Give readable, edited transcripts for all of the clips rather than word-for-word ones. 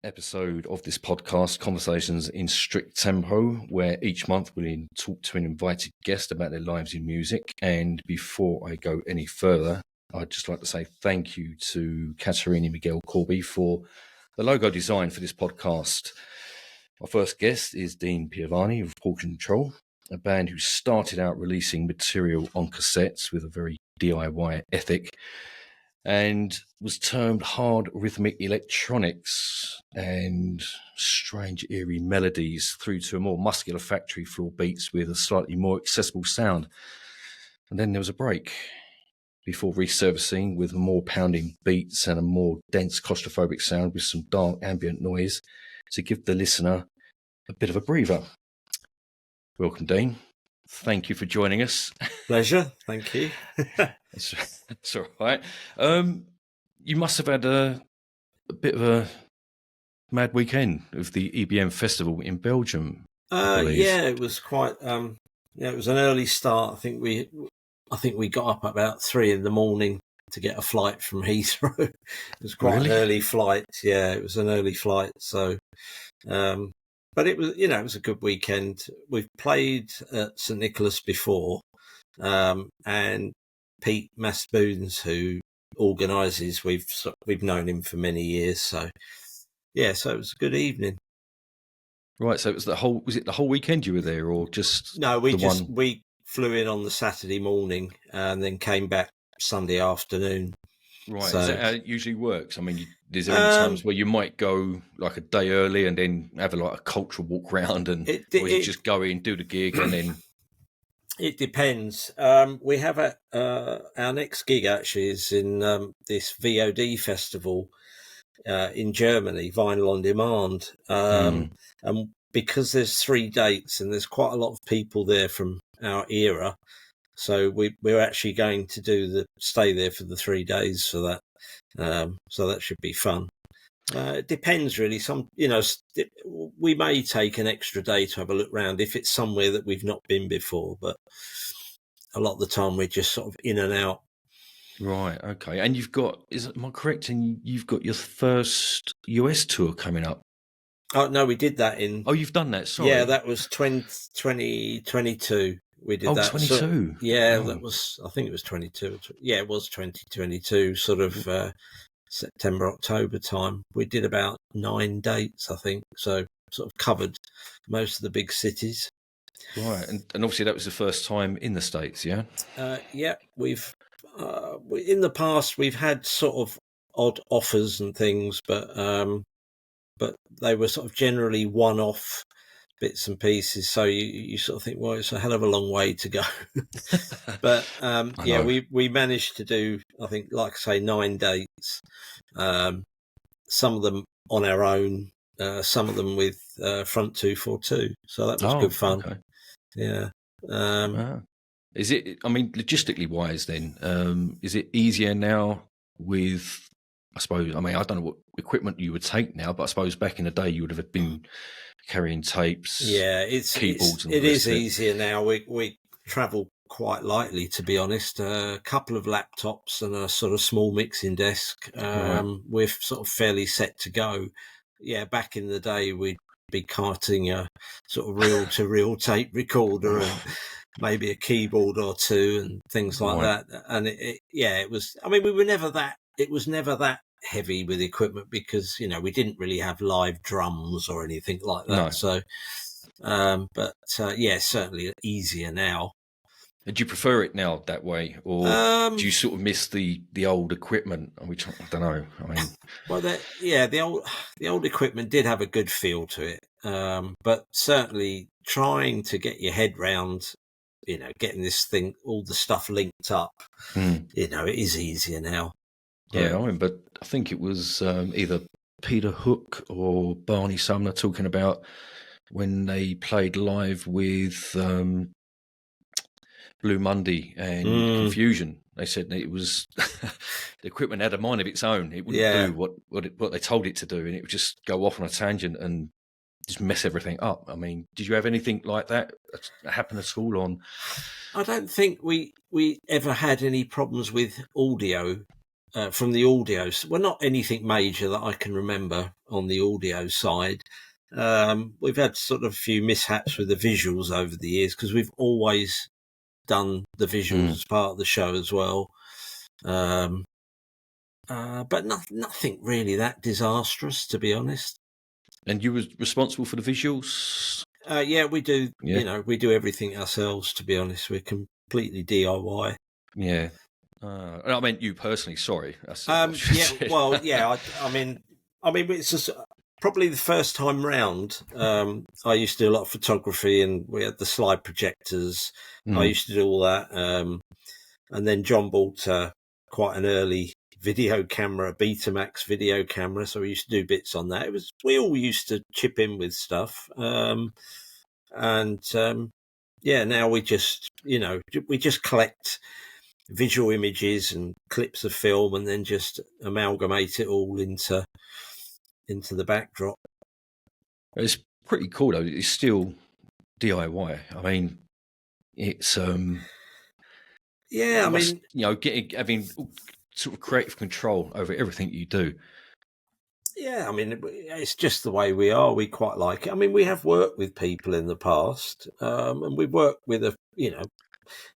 episode of this podcast, Conversations in Strict Tempo, where each month we'll talk to an invited guest about their lives in music. And before I go any further, I'd just like to say thank you to Caterina Miguel Corby for the logo design for this podcast. Our first guest is Dean Piavanni of Paul Control, a band who started out releasing material on cassettes with a very DIY ethic and was termed hard rhythmic electronics and strange eerie melodies through to a more muscular factory floor beats with a slightly more accessible sound. And then there was a break before resurfacing with more pounding beats and a more dense claustrophobic sound with some dark ambient noise to give the listener a bit of a breather. Welcome, Dean. Thank you for joining us. Pleasure. Thank you. That's all right. You must have had a bit of a mad weekend of the EBM festival in Belgium. Yeah, it was quite. It was an early start. I think we got up about 3 a.m. to get a flight from Heathrow. It was quite an early flight. Yeah, it was an early flight. So, but it was, it was a good weekend. We've played at St Nicholas before, and Pete Masboons, who organises, we've known him for many years. So, yeah, so it was a good evening. Right, so it was the whole weekend you were there, or just no? We flew in on the Saturday morning and then came back Sunday afternoon. Right, so, is that how it usually works? I mean, is there any times where you might go like a day early and then have a cultural walk round, and or is it just go in, do the gig, and then? It depends. We have our next gig actually is in this VOD festival in Germany, Vinyl on Demand, and because there's 3 dates and there's quite a lot of people there from our era, so we're actually going to stay there for the 3 days for that. So that should be fun. It depends really. We may take an extra day to have a look round if it's somewhere that we've not been before, but a lot of the time we're just sort of in and out. Right, okay. And am I correct in you've got your first US tour coming up? Oh, no, we did that in... Oh, you've done that, sorry. Yeah, that was 2022. We did that. 22? So, yeah, that was, I think it was 22. Yeah, it was 2022, sort of September, October time. We did about 9 dates, I think. So sort of covered most of the big cities. Right, and obviously that was the first time in the States, yeah? Yeah, we've... in the past, we've had sort of odd offers and things, but they were sort of generally one-off bits and pieces. So you sort of think, well, it's a hell of a long way to go. But yeah, we managed to do, I think, like I say, 9 dates. Some of them on our own, some of them with Front 242. So that was good fun. Okay. Yeah. Is it? I mean, logistically wise, then, is it easier now with? I suppose. I mean, I don't know what equipment you would take now, but I suppose back in the day you would have been carrying tapes. Yeah, keyboards. It is easier now. We travel quite lightly, to be honest. A couple of laptops and a sort of small mixing desk. We're sort of fairly set to go. Yeah, back in the day we'd be carting a sort of reel-to-reel tape recorder and maybe a keyboard or 2 and things like that. And it was. I mean, we were never that. It was never that heavy with equipment because we didn't really have live drums or anything like that. No. So, yeah, certainly easier now. Do you prefer it now that way, or do you sort of miss the old equipment? Which I don't know. I mean, well, the old equipment did have a good feel to it, but certainly trying to get your head round, getting this thing, all the stuff linked up, it is easier now. Yeah, but I think it was either Peter Hook or Barney Sumner talking about when they played live with Blue Monday and Confusion. They said that it was the equipment had a mind of its own. It wouldn't do what they told it to do, and it would just go off on a tangent and just mess everything up. I mean, did you have anything like that happen at all on? I don't think we ever had any problems with audio from the audio. Well, not anything major that I can remember on the audio side. We've had sort of a few mishaps with the visuals over the years because we've always done the visuals as part of the show as well. But nothing really that disastrous, to be honest. And you were responsible for the visuals? Yeah, we do. Yeah. You know, we do everything ourselves. To be honest, we're completely DIY. Yeah. I meant you personally. Sorry. Yeah. Well, yeah. I mean, it's just probably the first time round. I used to do a lot of photography, and we had the slide projectors. I used to do all that. And then John bought quite an early video camera, Betamax video camera. So we used to do bits on that. We all used to chip in with stuff. Yeah, now we just collect visual images and clips of film and then just amalgamate it all into the backdrop. It's pretty cool though. It's still DIY. I mean, it's Yeah, I mean, having sort of creative control over everything you do. Yeah, I mean, it's just the way we are. We quite like it. I mean, we have worked with people in the past, and we've worked with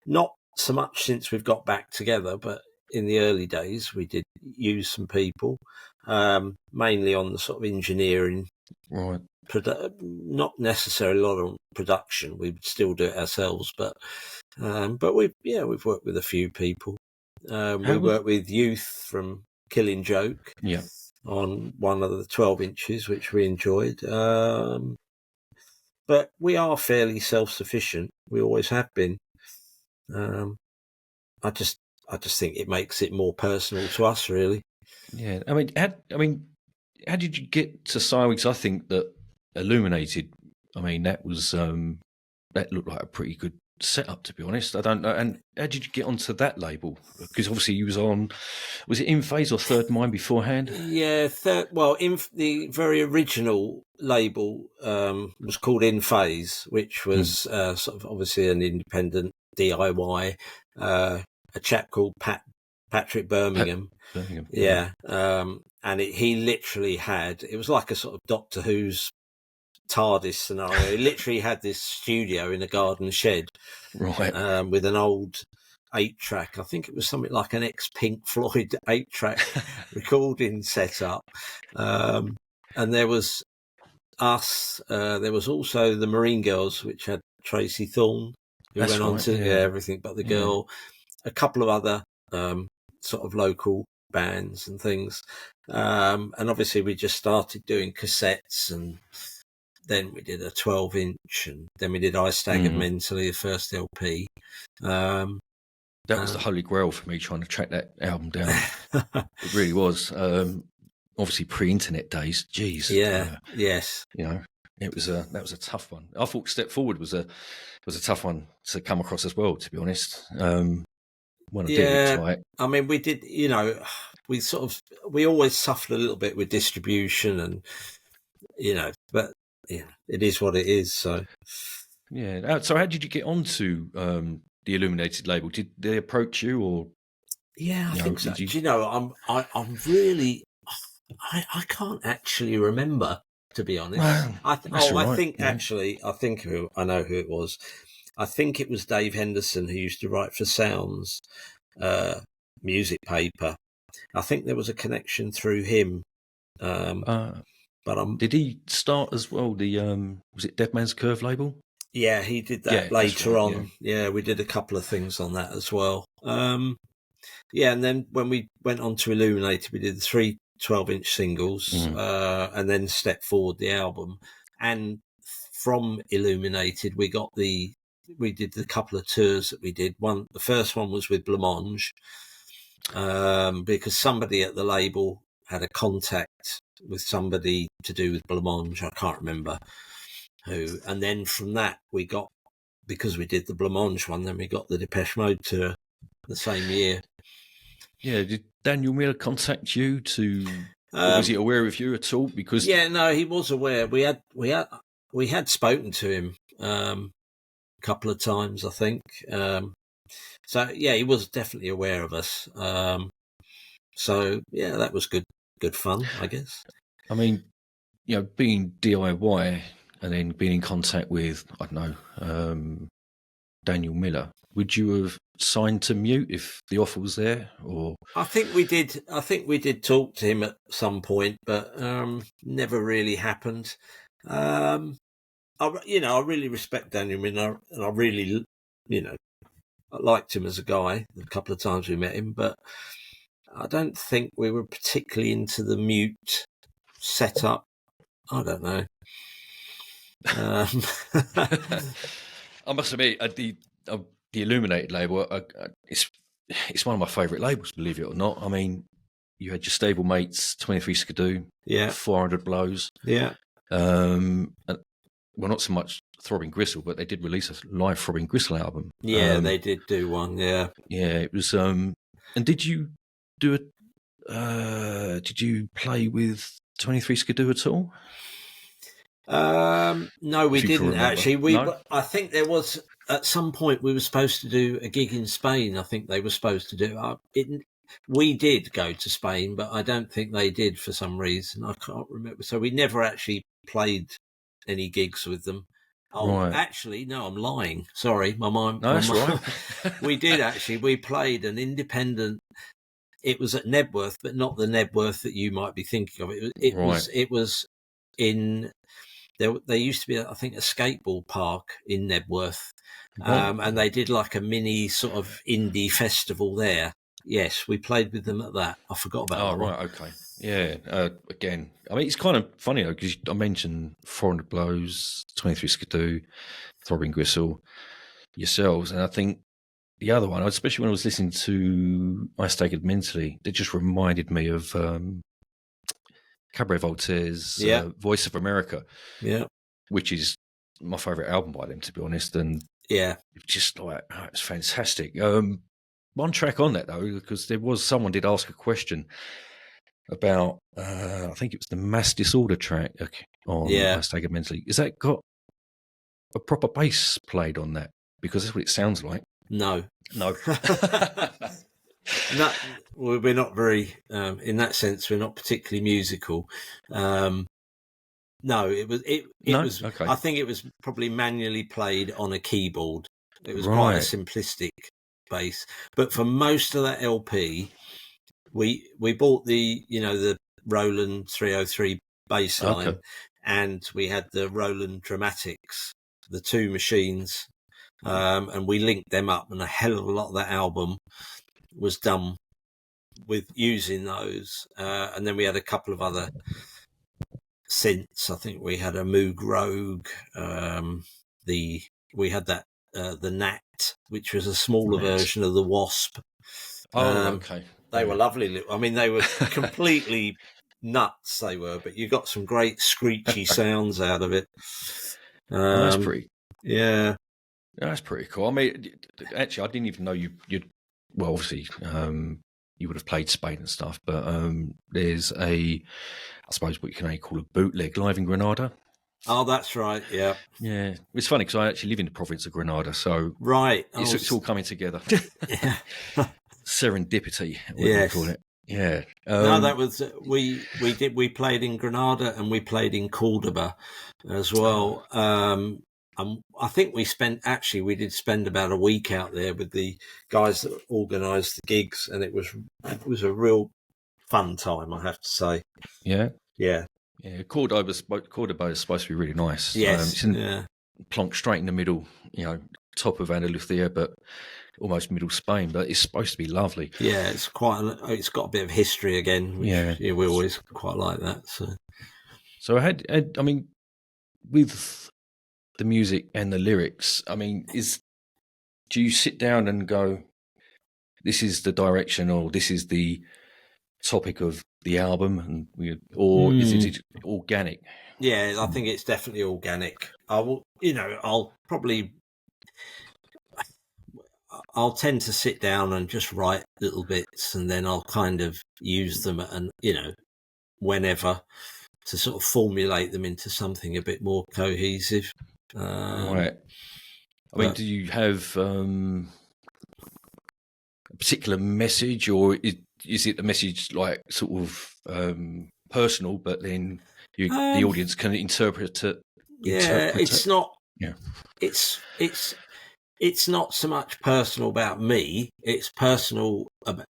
not so much since we've got back together, but in the early days, we did use some people, mainly on the sort of engineering, Right. not necessarily a lot on production. We would still do it ourselves, but we've worked with a few people. We worked with Youth from Killing Joke. Yeah. On one of the 12 inches, which we enjoyed. But we are fairly self-sufficient. We always have been. I just think it makes it more personal to us, really. Yeah. I mean, how did you get to Silex? I think that Illuminated, I mean, that was that looked like a pretty good setup, to be honest. I don't know. And how did you get onto that label? Because obviously you was it In Phase or Third Mind beforehand? Yeah, the very original label was called In Phase, which was sort of obviously an independent DIY. A chap called Patrick Birmingham. Birmingham. Yeah. And he literally it was like a sort of Doctor Who's TARDIS scenario. He literally had this studio in a garden shed, right? With an old 8-track. I think it was something like an ex-Pink Floyd 8-track recording setup. And there was us. There was also the Marine Girls, which had Tracy Thorn, who went on to Everything But the Girl. A couple of other sort of local bands and things. And obviously we just started doing cassettes, and then we did a 12-inch, and then we did I Staggered Mentally, the first LP. That was the holy grail for me, trying to track that album down. It really was. Obviously pre-internet days. Jeez. Yeah. Yes. You know, that was a tough one. I thought Step Forward was a tough one to come across as well, to be honest. When I did try it. I mean, we did, we always suffered a little bit with distribution, and, but it is what it is. So, yeah. So how did you get onto the Illuminated label? Did they approach you, or? Yeah, I think so. Do you know, I'm really, I can't actually remember, to be honest. Well, I think I know who it was. I think it was Dave Henderson, who used to write for Sounds music paper. I think there was a connection through him. But did he start as well? The was it Dead Man's Curve label? Yeah, he did that later on. Yeah, we did a couple of things on that as well. And then when we went on to Illuminated, we did the 3 12-inch singles, and then Step Forward, the album. And from Illuminated, we did the couple of tours that we did. The first one was with Blancmange, because somebody at the label had a contact with somebody to do with Blancmange. I can't remember who. And then from that, because we did the Blancmange one, then we got the Depeche Mode tour the same year. Yeah, did Daniel Miller contact you was he aware of you at all? Because no, he was aware. We had spoken to him a couple of times, I think. So yeah, he was definitely aware of us. So yeah, that was good fun, I guess. I mean, being DIY and then being in contact with, I don't know, Daniel Miller, would you have signed to Mute if the offer was there? Or I think we did. I think we did talk to him at some point, but never really happened. I really respect Daniel Miller, and I really, I liked him as a guy. A couple of times we met him, but I don't think we were particularly into the Mute setup. I don't know. I must admit, the Illuminated label, it's one of my favourite labels, believe it or not. I mean, you had your stable mates, 23 Skidoo, Yeah, 400 Blows. yeah, Well, not so much Throbbing Gristle, but they did release a live Throbbing Gristle album. yeah. They did do one. Yeah, Yeah, it was. And did you do a? Did you play with 23 Skidoo at all? no, we If you can didn't remember. actually. No? I think there was at some point we were supposed to do a gig in Spain. I think they were supposed to do it. We did go to Spain, but I don't think they did for some reason. I can't remember. So we never actually played any gigs with them. Oh, Right. actually, no, I'm lying. Sorry, my mind. No, that's right. We did actually. We played an independent. It was at Nebworth, but not the Nebworth that you might be thinking of. It was in. There used to be, I think, a skateboard park in Nebworth, and they did like a mini sort of indie festival there. Yes, we played with them at that. I forgot about that. Oh, right, okay. Yeah, again, I mean, it's kind of funny, though, because I mentioned 400 Blows, 23 Skidoo, Throbbing Gristle, yourselves, and I think the other one, especially when I was listening to I Staggered Mentally, it just reminded me of Cabaret Voltaire's Voice of America, which is my favourite album by them, to be honest, and just like, it's fantastic. One track on that, though, because someone did ask a question about, I think it was the Mass Disorder track on I Staggered Mentally. Has that got a proper bass played on that? Because that's what it sounds like. No. No. We're not very, in that sense, we're not particularly musical. No, it was, okay. I think it was probably manually played on a keyboard. It was Right. quite a simplistic bass. But for most of that LP, we bought the Roland 303 bass line, and we had the Roland Dramatics, the two machines, and we linked them up, and a hell of a lot of that album was done with using those. And then we had a couple of other synths. I think we had a Moog Rogue. We had that the Nat, which was a smaller version of the Wasp. Okay. They were lovely. I mean, they were completely nuts. They were, but you got some great screechy sounds out of it. That's pretty. Yeah, that's pretty cool. I mean, actually, I didn't even know you'd. Well, obviously, you would have played Spain and stuff, but there's I suppose what you can only call a bootleg live in Granada. Oh, that's right. Yeah. Yeah. It's funny because I actually live in the province of Granada, so right, it's all coming together. Yeah. Serendipity, whatever you call it. Yeah. No, that was we played in Granada and we played in Cordoba as well. I think we did spend about a week out there with the guys that organised the gigs, and it was a real fun time, I have to say. Yeah. Yeah. Yeah. Cordoba is supposed to be really nice. Yes. It's plonked straight in the middle, top of Andalusia, but almost middle Spain, but it's supposed to be lovely. Yeah, it's got a bit of history again, which we always quite like that. So I mean, with the music and the lyrics, I mean, do you sit down and go, this is the direction, or this is the topic of the album, or is it organic? Yeah, I think it's definitely organic. I'll tend to sit down and just write little bits, and then I'll kind of use them whenever to sort of formulate them into something a bit more cohesive. Right. I mean, do you have a particular message, or is it the message like sort of personal, but then the audience can interpret it? Yeah, it's not. Yeah. It's not so much personal about me. It's personal, about,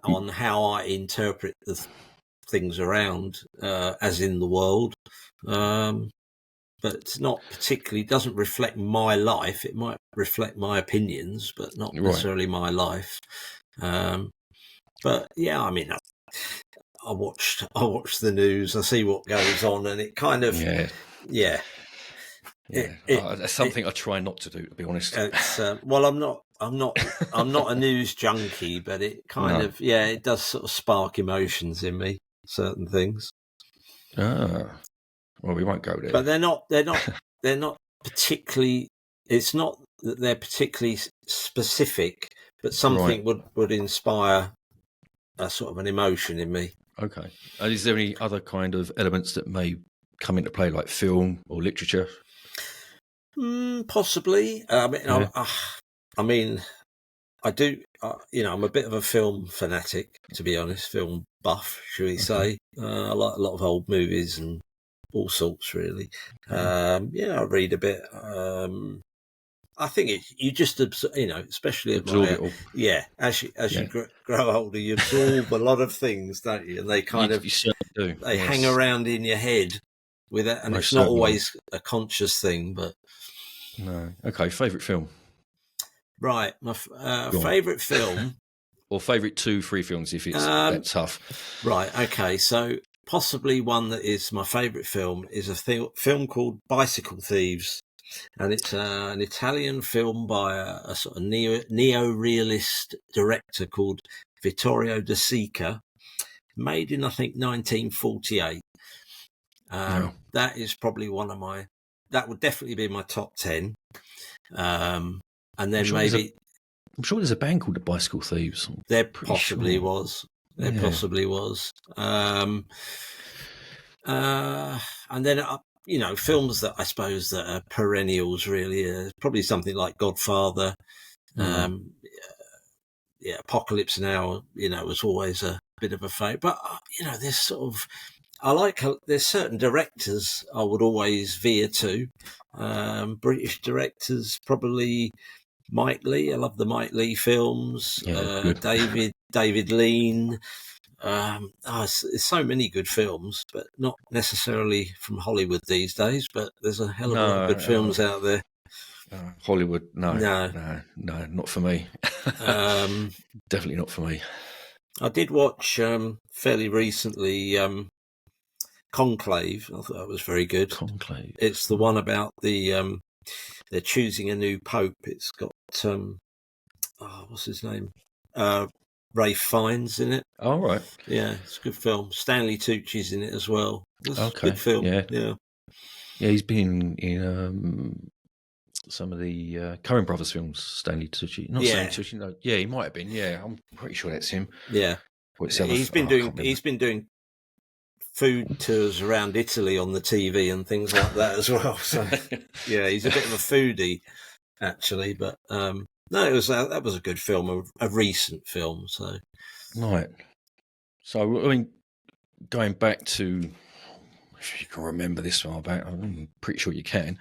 on how I interpret the things around, as in the world. But it's not particularly, doesn't reflect my life. It might reflect my opinions, but not necessarily my life. But yeah, I mean, I watch the news. I see what goes on, and it kind of, yeah. That's something I try not to do, to be honest. It's well, I'm not a news junkie, but it kind of, it does sort of spark emotions in me, certain things. Well, we won't go there. But they're not particularly. It's not that they're particularly specific, but something would inspire a sort of an emotion in me. Okay. And is there any other kind of elements that may come into play, like film or literature? Possibly. I mean, I do. I'm a bit of a film fanatic, to be honest. Film buff, should we say? I like a lot of old movies and all sorts, really. I read a bit. I think you just especially absorb it all. Yeah, as you grow older, you absorb a lot of things, don't you? And they kind of you certainly do. They hang around in your head with it, and it's not always a conscious thing. But no, okay. Favorite film? Right, my favourite film, or favourite 2-3 films, if it's that tough. Right, okay. So possibly one that is my favourite film is a film called Bicycle Thieves. And it's an Italian film by a sort of neo-realist director called Vittorio De Sica, made in, I think, 1948. That is probably that would definitely be my top 10. And then I'm sure there's a band called the Bicycle Thieves. There possibly was. And then films that I suppose that are perennials, really, probably something like Godfather. Apocalypse Now, was always a bit of a favourite. But there's sort of, there's certain directors I would always veer to. British directors, probably Mike Leigh. I love the Mike Leigh films. David Lean. There's so many good films, but not necessarily from Hollywood these days. But there's a hell of a lot of good films out there. Hollywood, no, not for me. Definitely not for me. I did watch fairly recently Conclave. I thought that was very good. Conclave. It's the one about they're choosing a new pope. It's got what's his name? Ralph Fiennes in it. Oh, right. Yeah, it's a good film. Stanley Tucci's in it as well. It's a good film. Yeah, he's been in some of the Coen Brothers films. Stanley Tucci, Stanley Tucci. No, he might have been. Yeah, I'm pretty sure that's him. Yeah, he's been doing food tours around Italy on the TV and things like that as well. So yeah, he's a bit of a foodie, actually. But no, that was a good film, a recent film. So right. So I mean, going back to, if you can remember this far back, I'm pretty sure you can.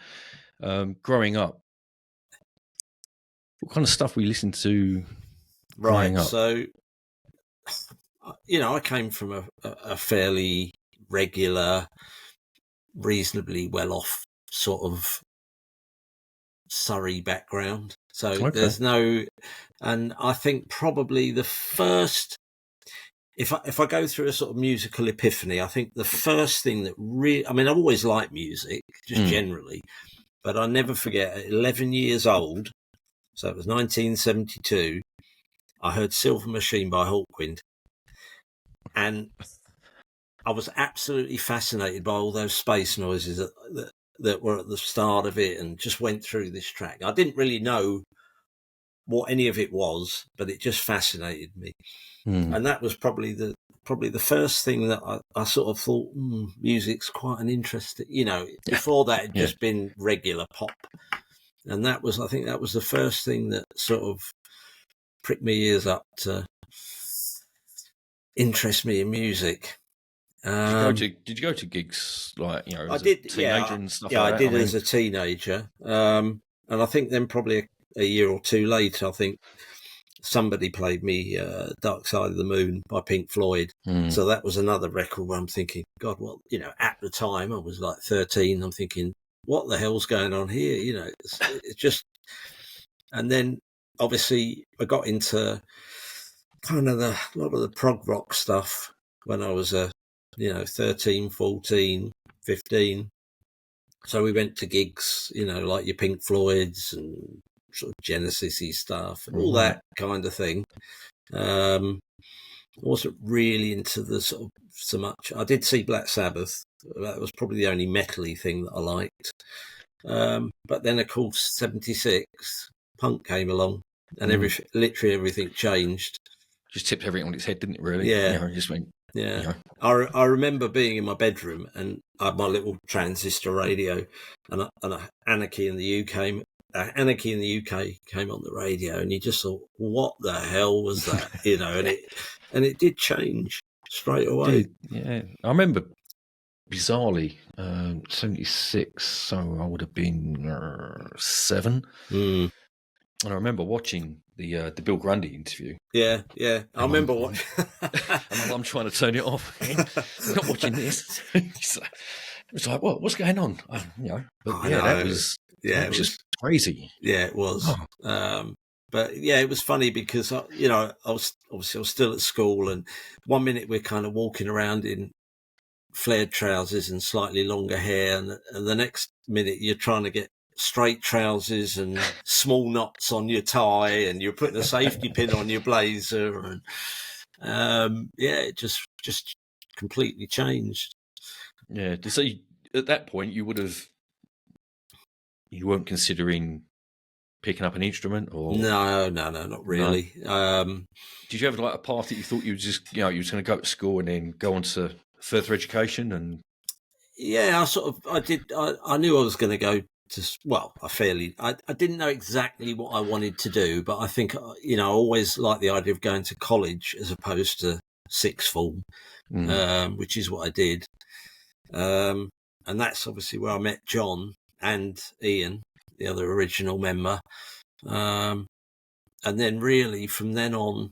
Growing up, what kind of stuff we listened to? Right. So I came from a fairly regular, reasonably well-off sort of Surrey background. So there's and I think probably the first, if I go through a sort of musical epiphany, I think the first thing that really, I mean, I've always liked music, just generally, but I never forget, at 11 years old, so it was 1972, I heard Silver Machine by Hawkwind, and I was absolutely fascinated by all those space noises that were at the start of it, and just went through this track. I didn't really know what any of it was, but it just fascinated me. And that was probably the first thing that I sort of thought, music's quite an interesting, before that it'd just been regular pop. And I think that was the first thing that sort of pricked my ears up to interest me in music. Did you go to gigs like, you know, I as a did, teenager and stuff yeah, I like that? did as a teenager, and I think then probably a year or two later, I think somebody played me "Dark Side of the Moon" by Pink Floyd. So that was another record where I'm thinking, God, well, you know, at the time I was like 13. I'm thinking, what the hell's going on here? You know, it's just. And then obviously I got into kind of a lot of the prog rock stuff when I was 13, 14, 15. So we went to gigs, you know, like your Pink Floyds and sort of Genesis-y stuff, all that kind of thing. I wasn't really into the sort of so much. I did see Black Sabbath. That was probably the only metal-y thing that I liked. But then, of course, 76, punk came along and literally everything changed. Just tipped everything on its head, didn't it, really? Yeah. You know, just went, Yeah. you know. I remember being in my bedroom and I had my little transistor radio and Anarchy in the UK. Anarchy in the UK came on the radio, and you just thought, "What the hell was that?" You know, and it did change straight away. Yeah, I remember bizarrely 76, so I would have been 7. And I remember watching the Bill Grundy interview. Yeah. I remember watching. And I'm trying to turn it off. I'm not watching this. It's like, what's going on? You know, but that was just crazy. Yeah, it was. But yeah, it was funny because I was still at school, and one minute we're kind of walking around in flared trousers and slightly longer hair, and the next minute you're trying to get straight trousers and small knots on your tie, and you're putting a safety pin on your blazer, and it just completely changed. Yeah, so at that point you weren't considering picking up an instrument, or no, not really. No. Did you have like a path that you thought you were just, you know, you was going to go to school and then go on to further education? And yeah, I knew I was going to go to, well, I didn't know exactly what I wanted to do, but I think, I always liked the idea of going to college as opposed to sixth form, which is what I did. And that's obviously where I met John and Ian, the other original member. And then really from then on,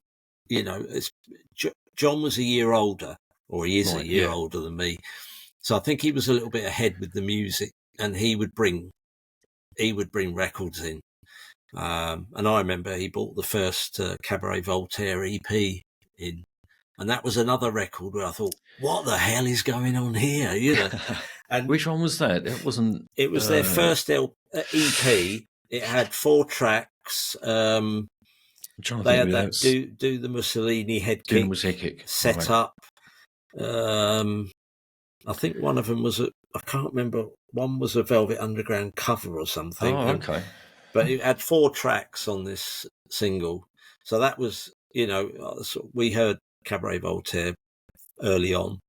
John was a year older, or he is a year older than me. So I think he was a little bit ahead with the music, and he would bring records in. And I remember he bought the first Cabaret Voltaire EP in, and that was another record where I thought, what the hell is going on here? You know. And which one was that? It was their first EP. It had 4 tracks. They had that do the Mussolini head kick set up. I think one of them was I can't remember. One was a Velvet Underground cover or something. Oh, okay. But it had 4 tracks on this single, so that was, we heard Cabaret Voltaire early on,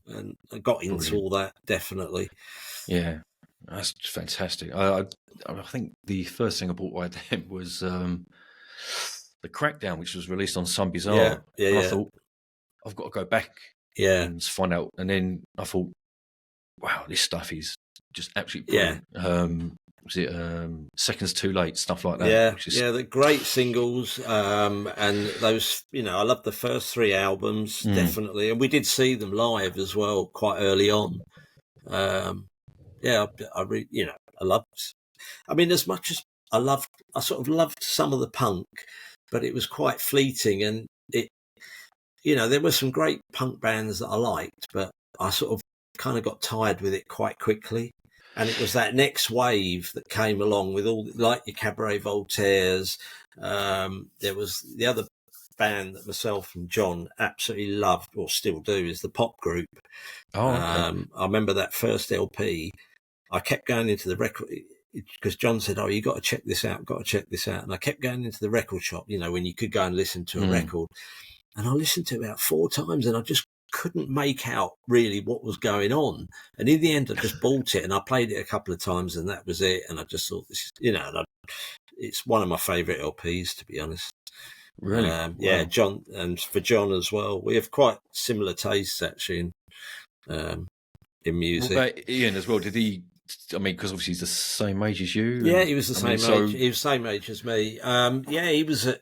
and I got into all that, definitely. Yeah, that's fantastic. I think the first thing I bought by them was the Crackdown, which was released on Some Bizarre. Yeah. I thought, I've got to go back and find out. And then I thought, wow, this stuff is just absolutely brilliant. Was it Seconds Too Late, stuff like that? The great singles, and those, I love the first 3 albums, definitely, and we did see them live as well quite early on. I loved. I mean, as much as I sort of loved some of the punk, but it was quite fleeting, and there were some great punk bands that I liked, but I sort of kind of got tired with it quite quickly. And it was that next wave that came along with all, like your Cabaret Voltaires. There was the other band that myself and John absolutely loved, or still do, is the Pop Group. Oh, okay. I remember that first LP. I kept going into the record because John said, "Oh, you got to check this out. Got to check this out." And I kept going into the record shop, when you could go and listen to a record. And I listened to it about 4 times, and I just couldn't make out really what was going on. And in the end, I just bought it and I played it a couple of times, and that was it. And I just thought, this is, it's one of my favourite LPs, to be honest. Really? Wow. Yeah, John, and for John as well. We have quite similar tastes actually in What music. about Ian as well? Did he? I mean, because obviously he's the same age as you. Yeah, And, he was the I mean, same age. He was the same age as me. Yeah, he was at.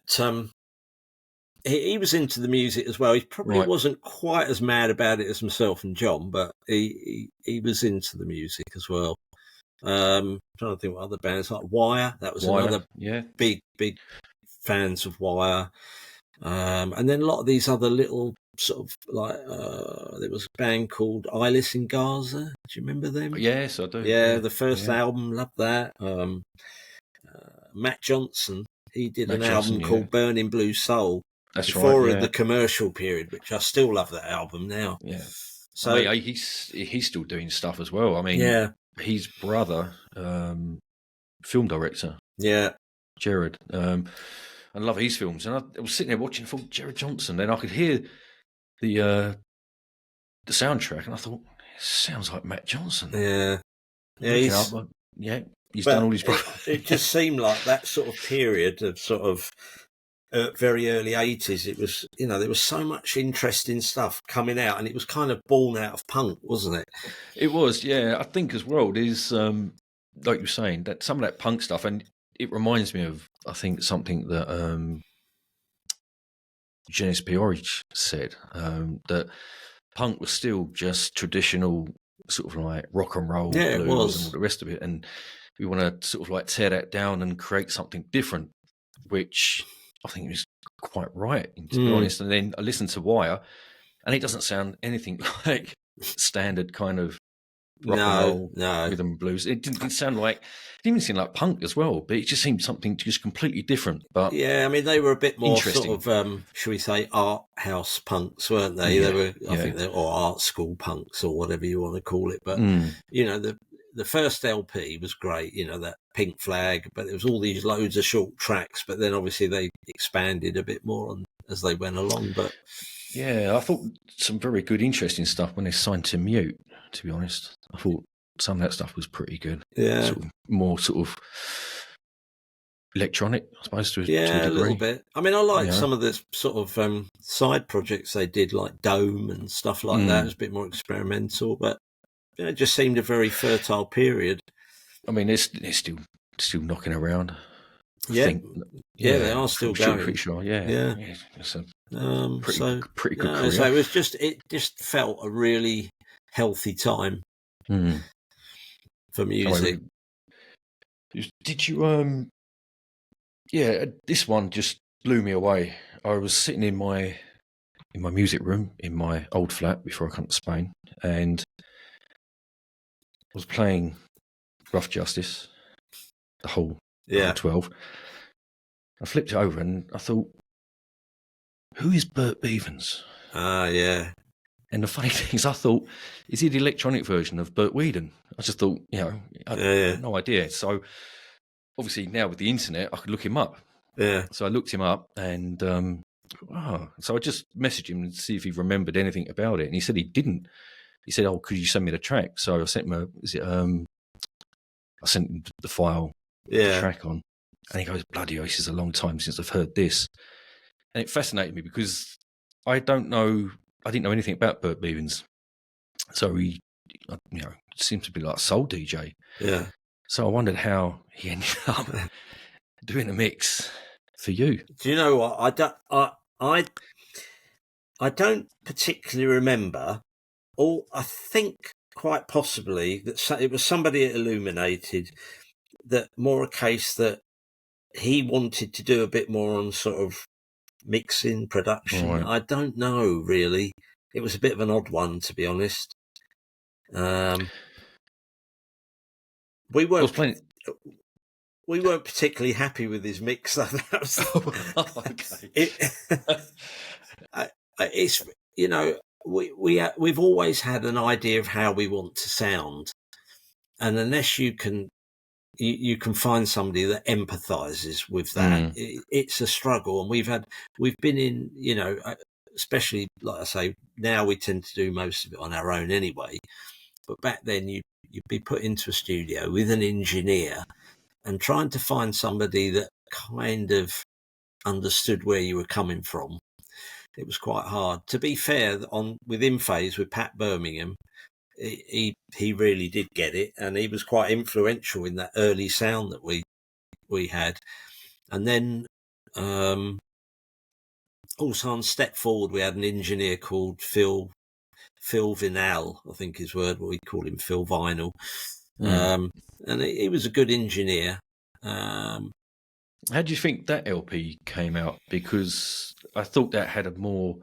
He was into the music as well. He probably Right. wasn't quite as mad about it as myself and John, but he was into the music as well. Trying to think what other bands like Wire. That was another big fans of Wire. And then a lot of these other little sort of like there was a band called Eyeless in Gaza. Do you remember them? Yes, I do. Yeah, the first album, loved that. Matt Johnson, he did an album called Burning Blue Soul. That's before right. Yeah. the commercial period, which I still love that album now. Yeah. So I mean, he's still doing stuff as well. I mean, his brother, film director, Jared. I love his films, and I was sitting there watching. I thought Jared Johnson. Then I could hear the soundtrack, and I thought it sounds like Matt Johnson. Yeah, he's done all his. It just seemed like that sort of period of sort of very early 80s. It was, there was so much interesting stuff coming out, and it was kind of born out of punk, wasn't it? It was, yeah. I think as well, there's like you were saying, that some of that punk stuff, and it reminds me of, I think, something that Janis Piorich said, that punk was still just traditional sort of like rock and roll, blues and all the rest of it, and we want to sort of like tear that down and create something different, which I think was quite right, to be honest. And then I listened to Wire, and it doesn't sound anything like standard kind of rock and roll, rhythm and blues. It didn't sound like, it didn't even seem like punk as well, but it just seemed something just completely different. But yeah, I mean, they were a bit more sort of, should we say, art house punks, weren't they? They were, I think, or art school punks, or whatever you want to call it. But the first LP was great, that Pink Flag, but there was all these loads of short tracks, but then obviously they expanded a bit more as they went along. But yeah, I thought some very good, interesting stuff when they signed to Mute, to be honest. I thought some of that stuff was pretty good. Yeah. More sort of electronic, I suppose, to a degree. A little bit. I mean, I liked some of the sort of side projects they did, like Dome and stuff like that. It was a bit more experimental, but it just seemed a very fertile period. I mean, they're still knocking around. They are still going. Pretty sure, it's a pretty good career. So it just felt a really healthy time for music. Did you? This one just blew me away. I was sitting in my music room in my old flat before I come to Spain, and I was playing Rough Justice, the whole 12. I flipped it over and I thought, who is Bert Beavens? Yeah. And the funny thing is, I thought, is he the electronic version of Bert Weedon? I just thought, I had no idea. So obviously now with the internet, I could look him up. Yeah. So I looked him up, and so I just messaged him to see if he remembered anything about it, and he said he didn't. He said, "Oh, could you send me the track?" So I sent him I sent him the file, the track on, and he goes, "Bloody hell, this is a long time since I've heard this," and it fascinated me because I didn't know anything about Bert Beavens, so he, seems to be like a soul DJ. Yeah. So I wondered how he ended up doing a mix for you. Do you know what? I don't particularly remember. Or I think quite possibly that it was somebody at Illuminated, that more a case that he wanted to do a bit more on sort of mixing, production. Right. I don't know, really. It was a bit of an odd one, to be honest. We weren't particularly happy with his mix. That was, it's, we've always had an idea of how we want to sound, and unless you can find somebody that empathizes with that, it's a struggle. And we've been in, especially, like I say, now we tend to do most of it on our own anyway. But back then, you'd be put into a studio with an engineer and trying to find somebody that kind of understood where you were coming from. It was quite hard. To be fair, with In Phase with Pat Birmingham, he really did get it, and he was quite influential in that early sound that we had. And then also on Step Forward, we had an engineer called Phil Vinal, I think his word, we call him Phil Vinyl. And he was a good engineer. How do you think that LP came out? Because I thought that had a more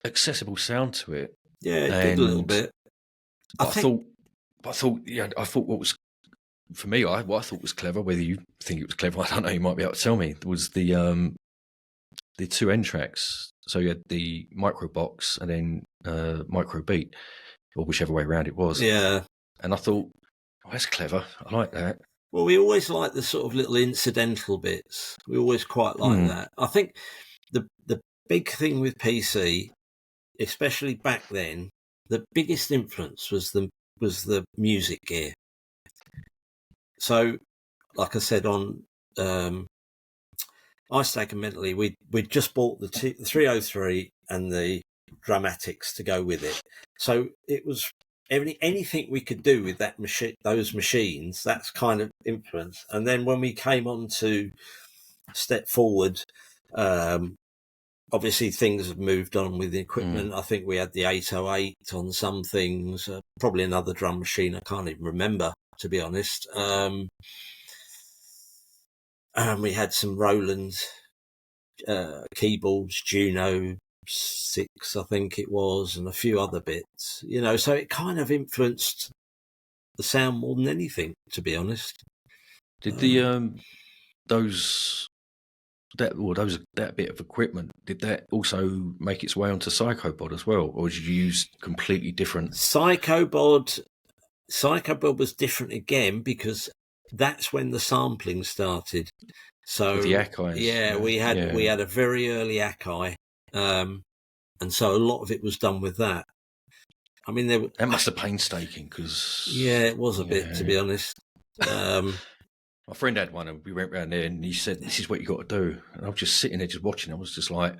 accessible sound to it. Yeah, it did a little bit. I thought what was, for me, what I thought was clever, whether you think it was clever, I don't know, you might be able to tell me, was the two end tracks. So you had the micro box and then micro beat, or whichever way around it was. Yeah. And I thought, oh, that's clever. I like that. Well, we always like the sort of little incidental bits. We always quite like that. I think the big thing with PC, especially back then, the biggest influence was the music gear. So, like I said, on iStack and Mentally, we'd just bought the 303 and the dramatics to go with it. So it was anything we could do with that those machines. That's kind of influence. And then when we came on to Step Forward, obviously things have moved on with the equipment. I think we had the 808 on some things, probably another drum machine. I can't even remember, to be honest. We had some Roland keyboards, Juno 6, I think it was, and a few other bits, so it kind of influenced the sound more than anything, to be honest. Did that bit of equipment, did that also make its way onto Psychobod as well, or did you use completely different? Psychobod was different again, because that's when the sampling started. So with the Akai, we had a very early Akai, and so a lot of it was done with that. I mean, that must have painstaking, because it was a bit, to be honest. My friend had one, and we went round there, and he said, "This is what you got to do." And I was just sitting there, just watching. I was just like,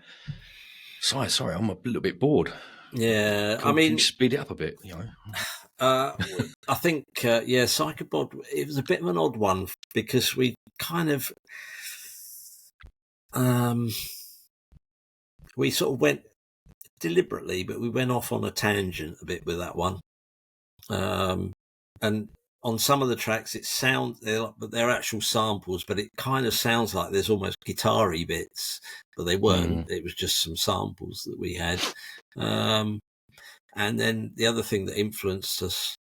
"Sorry, I'm a little bit bored." Yeah, can you speed it up a bit? I think Psychobod, it was a bit of an odd one, because we kind of we sort of went deliberately, but we went off on a tangent a bit with that one. And on some of the tracks, they're actual samples, but it kind of sounds like there's almost guitar-y bits, but they weren't. It was just some samples that we had. And then the other thing that influenced us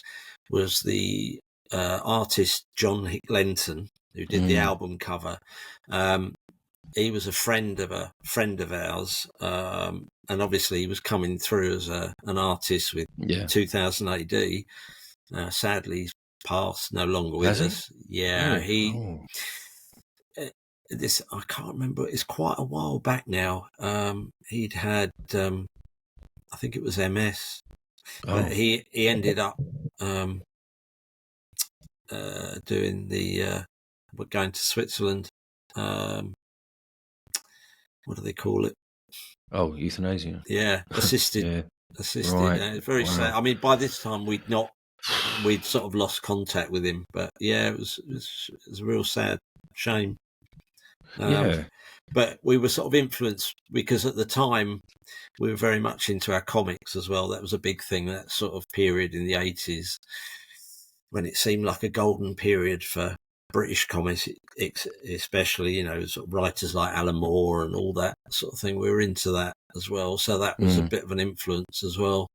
was the artist John Hicklenton, who did the album cover. He was a friend of ours, and obviously he was coming through as an artist with 2000 AD. Sadly, he's passed, no longer with us. Yeah, this, I can't remember. It's quite a while back now. He'd had, I think it was MS, but he ended up doing we're going to Switzerland. What do they call it? Oh, euthanasia. Yeah, assisted. Assisted. Right. Very sad. I mean, by this time we'd sort of lost contact with him. But yeah, it was a real sad shame. But we were sort of influenced, because at the time we were very much into our comics as well. That was a big thing, that sort of period in the 80s, when it seemed like a golden period for British comics, especially, sort of writers like Alan Moore and all that sort of thing. We were into that as well. So that was a bit of an influence as well.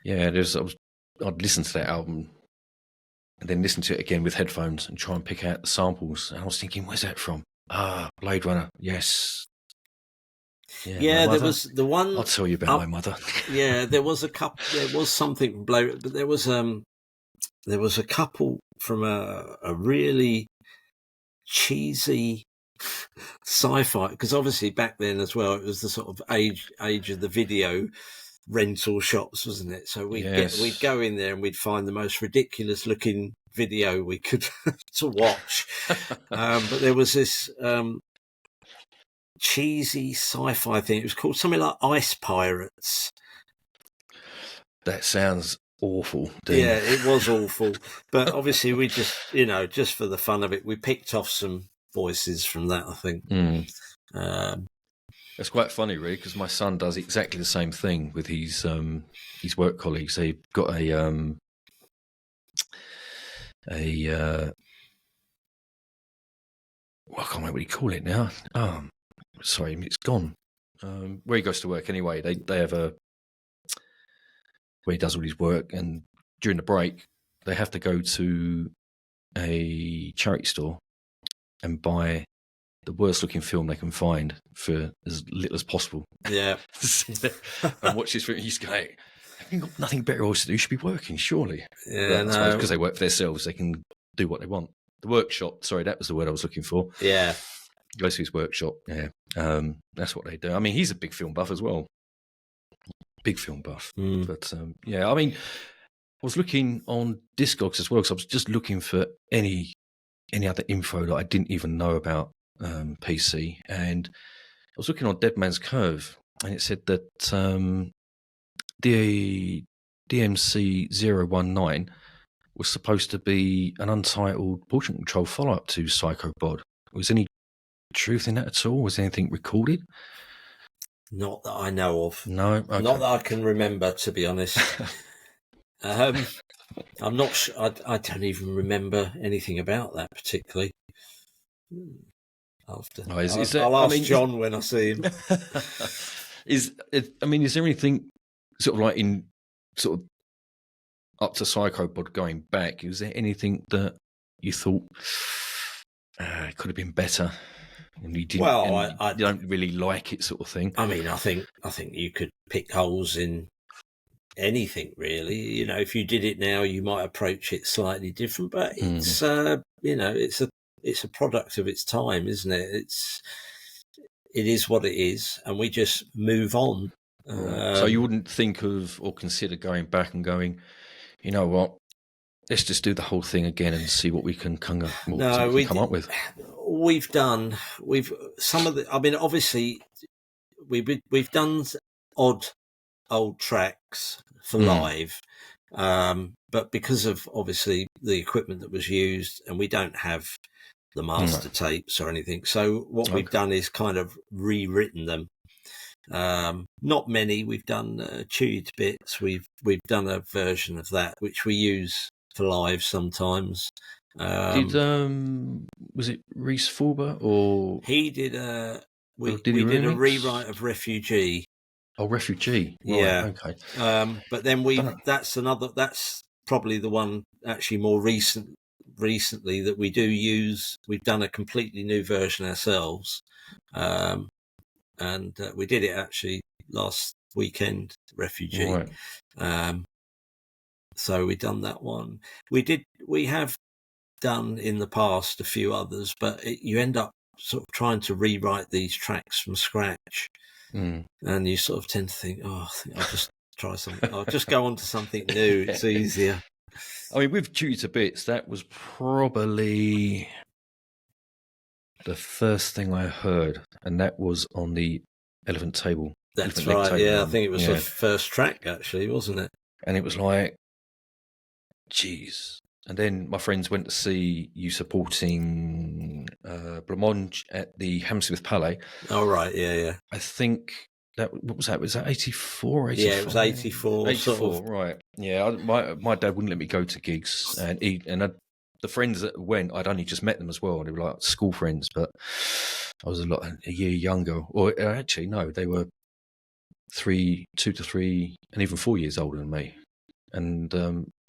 Yeah, I'd listen to that album and then listen to it again with headphones and try and pick out the samples. And I was thinking, where's that from? Blade Runner. Yes. Yeah, there was the one. I'll tell you about my mother. Yeah, there was a couple. There was something from Blade, but there was a couple from a really cheesy sci-fi, because obviously back then as well, it was the sort of age of the video rental shops, wasn't it? So we'd go in there and we'd find the most ridiculous looking video we could to watch. But there was this cheesy sci-fi thing. It was called something like Ice Pirates. That sounds awful, Dean. Yeah, it was awful. But obviously we just, just for the fun of it, we picked off some voices from that, I think. It's quite funny, really, because my son does exactly the same thing with his work colleagues. They've got a I can't remember what you call it now. Sorry, it's gone. Where he goes to work anyway, they have a where he does all his work, and during the break, they have to go to a charity store and buy the worst looking film they can find for as little as possible. Yeah. And watch this film. He's going, have you got nothing better else to do? You should be working, surely. Yeah, I suppose because they work for themselves, they can do what they want. The workshop, sorry, that was the word I was looking for. Yeah. He goes to his workshop, yeah. That's what they do. I mean, he's a big film buff as well. Big film buff. But, yeah, I mean, I was looking on Discogs as well, because I was just looking for any other info that I didn't even know about PC. And I was looking on Dead Man's Curve, and it said that the DMC 019 was supposed to be an untitled portion control follow-up to Psycho Bod. Was any truth in that at all? Was anything recorded? Not that I know of. No? Okay. Not that I can remember, to be honest. I'm not sure. I don't even remember anything about that particularly. I'll ask John when I see him. Is there anything sort of like in sort of up to Psychobot going back? Is there anything that you thought could have been better, and you didn't? Well, I you don't really like it, sort of thing. I mean, I think you could pick holes in anything, really. If you did it now, you might approach it slightly different. But it's it's a product of its time, isn't it? It is what it is, and we just move on. So you wouldn't think of or consider going back and going, you know what? Let's just do the whole thing again and see what we can come up with. We've done obviously we've done odd old tracks for live, but because of obviously the equipment that was used, and we don't have the master tapes or anything, so what we've done is kind of rewritten them. Not many. We've done chewed bits. We've done a version of that which we use for live sometimes. Was it Reese Forber or he did a we did a rewrite of Refugee. Oh, Refugee. Right, yeah. Okay. But then that's probably the one actually more recently that we do use. We've done a completely new version ourselves. And we did it actually last weekend, Refugee. Right. So we done that one. We have done in the past a few others, but you end up sort of trying to rewrite these tracks from scratch, and you sort of tend to think, I think I'll just try something. I'll just go on to something new. It's easier. I mean, with Duty to Bits, that was probably the first thing I heard, and that was on the Elephant Table. That's right. Yeah, I think it was the first track, actually, wasn't it? And it was like, geez. And then my friends went to see you supporting Blancmange at the Hammersmith Palais. Oh, right. Yeah. I think what was that? Was that 84? Yeah, it was 84. 84, sort of. Right. Yeah, my dad wouldn't let me go to gigs, and the friends that went, I'd only just met them as well. They were like school friends, but I was a year younger. Or actually, no, they were 2 to 3, and even 4 years older than me. And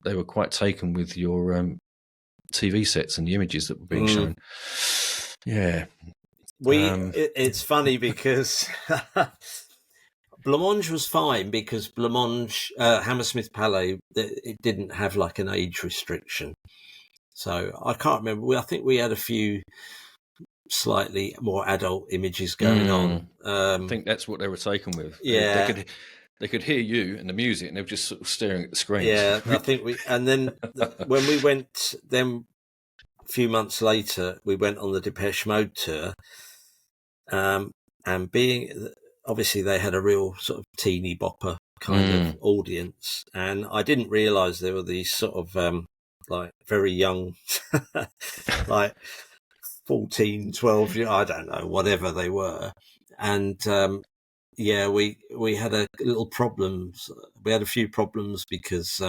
they were quite taken with your TV sets and the images that were being shown. Yeah. It's funny because Blancmange was fine, because Blancmange, Hammersmith Palais, it didn't have like an age restriction. So I can't remember. I think we had a few slightly more adult images going on. I think that's what they were taken with. Yeah. They could hear you and the music, and they were just sort of staring at the screen. Yeah, I think and then when we went, then a few months later, we went on the Depeche Mode tour. and being obviously they had a real sort of teeny bopper kind of audience, and I didn't realise there were these sort of like very young, like 14, 12, I don't know, whatever they were, and yeah, we had a little problems. We had a few problems because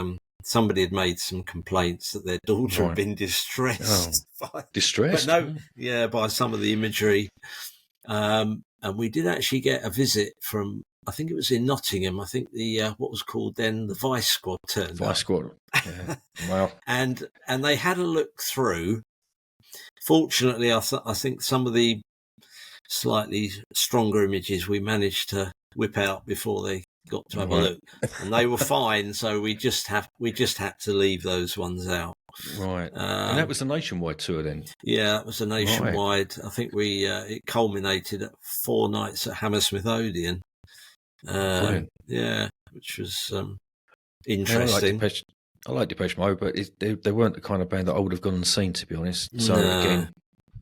somebody had made some complaints that their daughter had been distressed distressed, by some of the imagery. And we did actually get a visit from, I think it was in Nottingham. I think the what was called then the Vice Squad turned up. Vice Squad. Yeah. Wow. and they had a look through. Fortunately, I think some of the slightly stronger images we managed to whip out before they got to have a look, and they were fine. So we just had to leave those ones out. Right. And that was a nationwide tour then? Yeah, it was a nationwide. Right. I think we it culminated at 4 nights at Hammersmith Odeon. Brilliant. Yeah, which was interesting. I like Depeche Mode, but they weren't the kind of band that I would have gone and seen, to be honest. So again,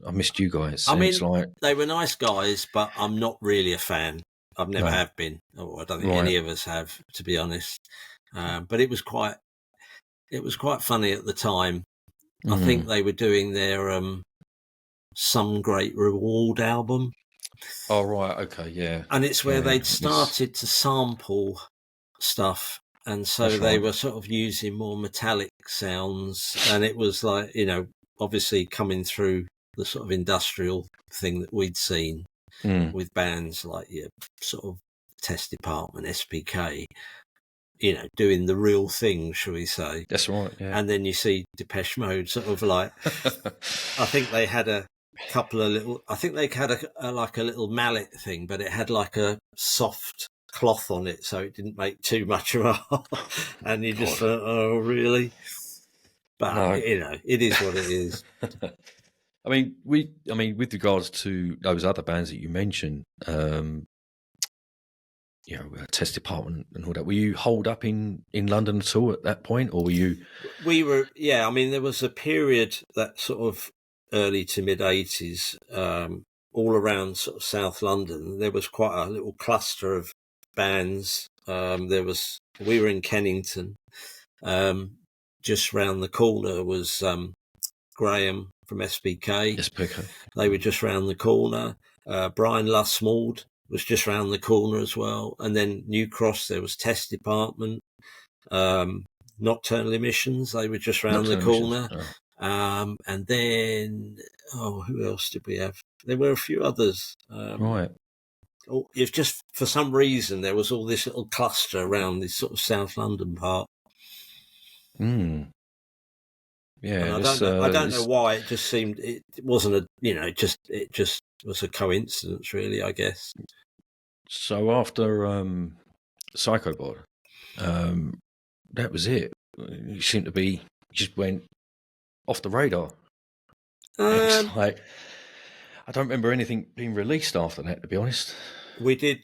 I missed you guys. I mean, they were nice guys, but I'm not really a fan. I've never have been, or I don't think any of us have, to be honest. But it was quite funny at the time. I think they were doing their Some Great Reward album. Oh, right. Okay. Yeah. And it's where they'd started to sample stuff. And so they were sort of using more metallic sounds. And it was like, obviously coming through the sort of industrial thing that we'd seen with bands like your sort of Test Department, SPK, doing the real thing, shall we say. That's right, yeah. And then you see Depeche Mode sort of like, I think they had a couple of little, I think they had like a little mallet thing, but it had like a soft cloth on it, so it didn't make too much of a, and you just thought, oh, really? But, no. It is what it is. I mean, with regards to those other bands that you mentioned, Test Department and all that, were you holed up in London at all at that point, or were you? We were, yeah. I mean, there was a period that sort of early to mid 80s, all around sort of South London. There was quite a little cluster of bands. We were in Kennington. Just round the corner was Graham from SPK. SPK. They were just round the corner. Brian Lusmald was just round the corner as well. And then New Cross, there was Test Department. Nocturnal Emissions, they were just round the corner. And then, who else did we have? There were a few others. Right. It's just, for some reason, there was all this little cluster around this sort of South London part. Yeah, and I don't know why. It just seemed it wasn't it just was a coincidence, really, I guess. So after Psychobot, that was it. You seemed to be just went off the radar. It's like I don't remember anything being released after that, to be honest. We did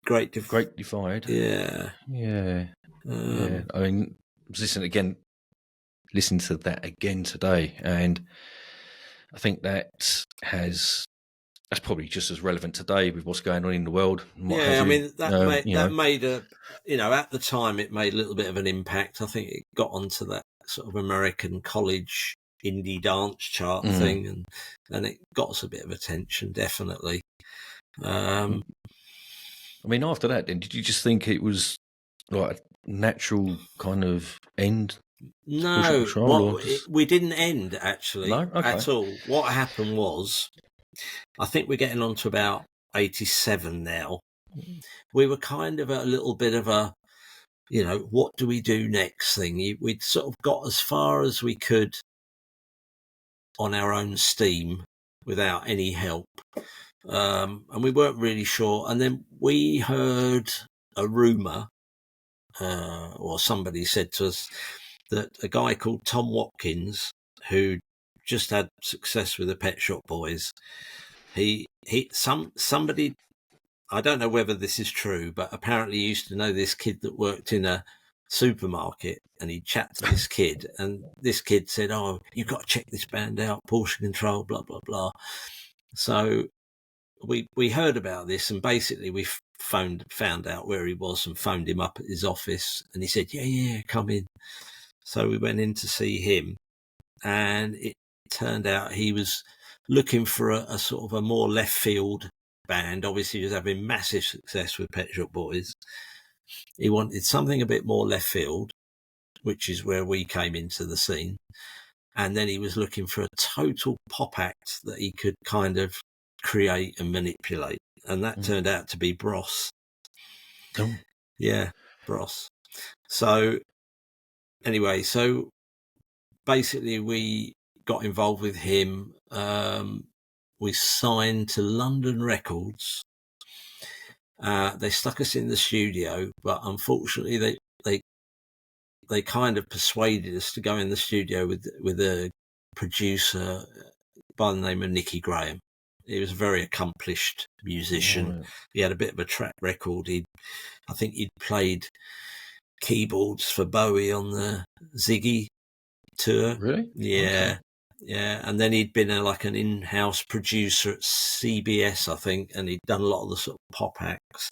Great Divide. Yeah. Yeah. I mean, I was listening to that again today, and I think that's probably just as relevant today with what's going on in the world. Yeah, I mean that made a at the time it made a little bit of an impact. I think it got onto that sort of American college indie dance chart thing, and it got us a bit of attention, definitely. I mean, after that, then did you just think it was like a natural kind of end? No, we didn't end actually at all. What happened was, I think we're getting on to about 87 now. We were kind of a little bit of a, what do we do next thing? We'd sort of got as far as we could on our own steam without any help. And we weren't really sure. And then we heard a rumour, or somebody said to us, that a guy called Tom Watkins, who just had success with the Pet Shop Boys, somebody, I don't know whether this is true, but apparently he used to know this kid that worked in a supermarket, and he'd chat to this kid, and this kid said, "Oh, you've got to check this band out, Portion Control, blah, blah, blah." So we heard about this, and basically we found out where he was and phoned him up at his office, and he said, yeah, come in. So we went in to see him, and it turned out he was looking for a sort of a more left field band. Obviously, he was having massive success with Pet Shop Boys. He wanted something a bit more left field, which is where we came into the scene. And then he was looking for a total pop act that he could kind of create and manipulate. And that turned out to be Bros. Oh. Yeah, Bros. So anyway, so basically we got involved with him. We signed to London Records. They stuck us in the studio, but unfortunately they kind of persuaded us to go in the studio with a producer by the name of Nicky Graham. He was a very accomplished musician. He had a bit of a track record. I think he'd played keyboards for Bowie on the Ziggy tour. Really? Yeah. Okay. Yeah, and then he'd been like an in-house producer at CBS, I think, and he'd done a lot of the sort of pop acts.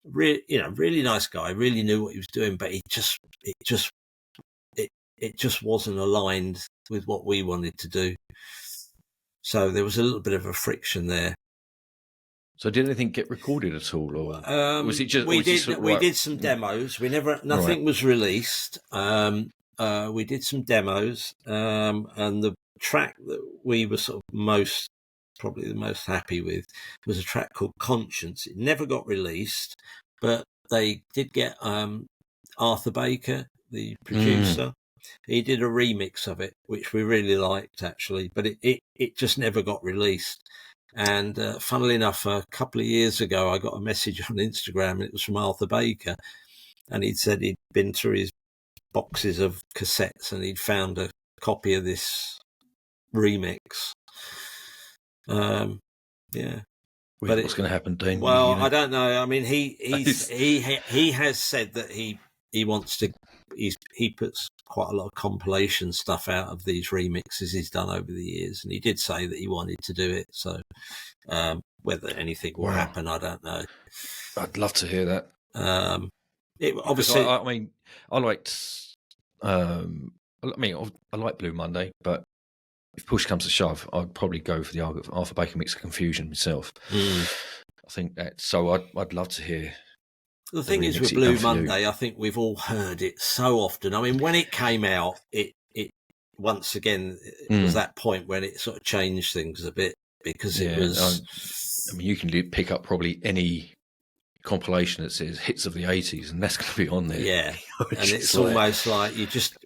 Really nice guy. Really knew what he was doing, but it just wasn't aligned with what we wanted to do. So there was a little bit of a friction there. So did anything get recorded at all, or was it just? We did some demos. Nothing was released. We did some demos, and the track that we were sort of probably the most happy with was a track called Conscience. It never got released, but they did get Arthur Baker, the producer. He did a remix of it, which we really liked actually, but it just never got released. And funnily enough, a couple of years ago, I got a message on Instagram, and it was from Arthur Baker, and he'd said he'd been through his boxes of cassettes and he'd found a copy of this remix. Yeah. But what's going to happen, Dean? Well, I don't know. I mean, he has said that he wants to. He puts quite a lot of compilation stuff out of these remixes he's done over the years, and he did say that he wanted to do it. So whether anything will happen, I don't know. I'd love to hear that. Obviously, I mean, I liked. I like Blue Monday, but if push comes to shove, I'd probably go for the Arthur Baker mix of Confusion myself. I think that. So I'd love to hear. The thing is with Blue Monday, I think we've all heard it so often. I mean, when it came out, it once again it was that point when it sort of changed things a bit, because it was. I mean, you can pick up probably any compilation that says hits of the 80s, and that's going to be on there. Yeah, and it's almost like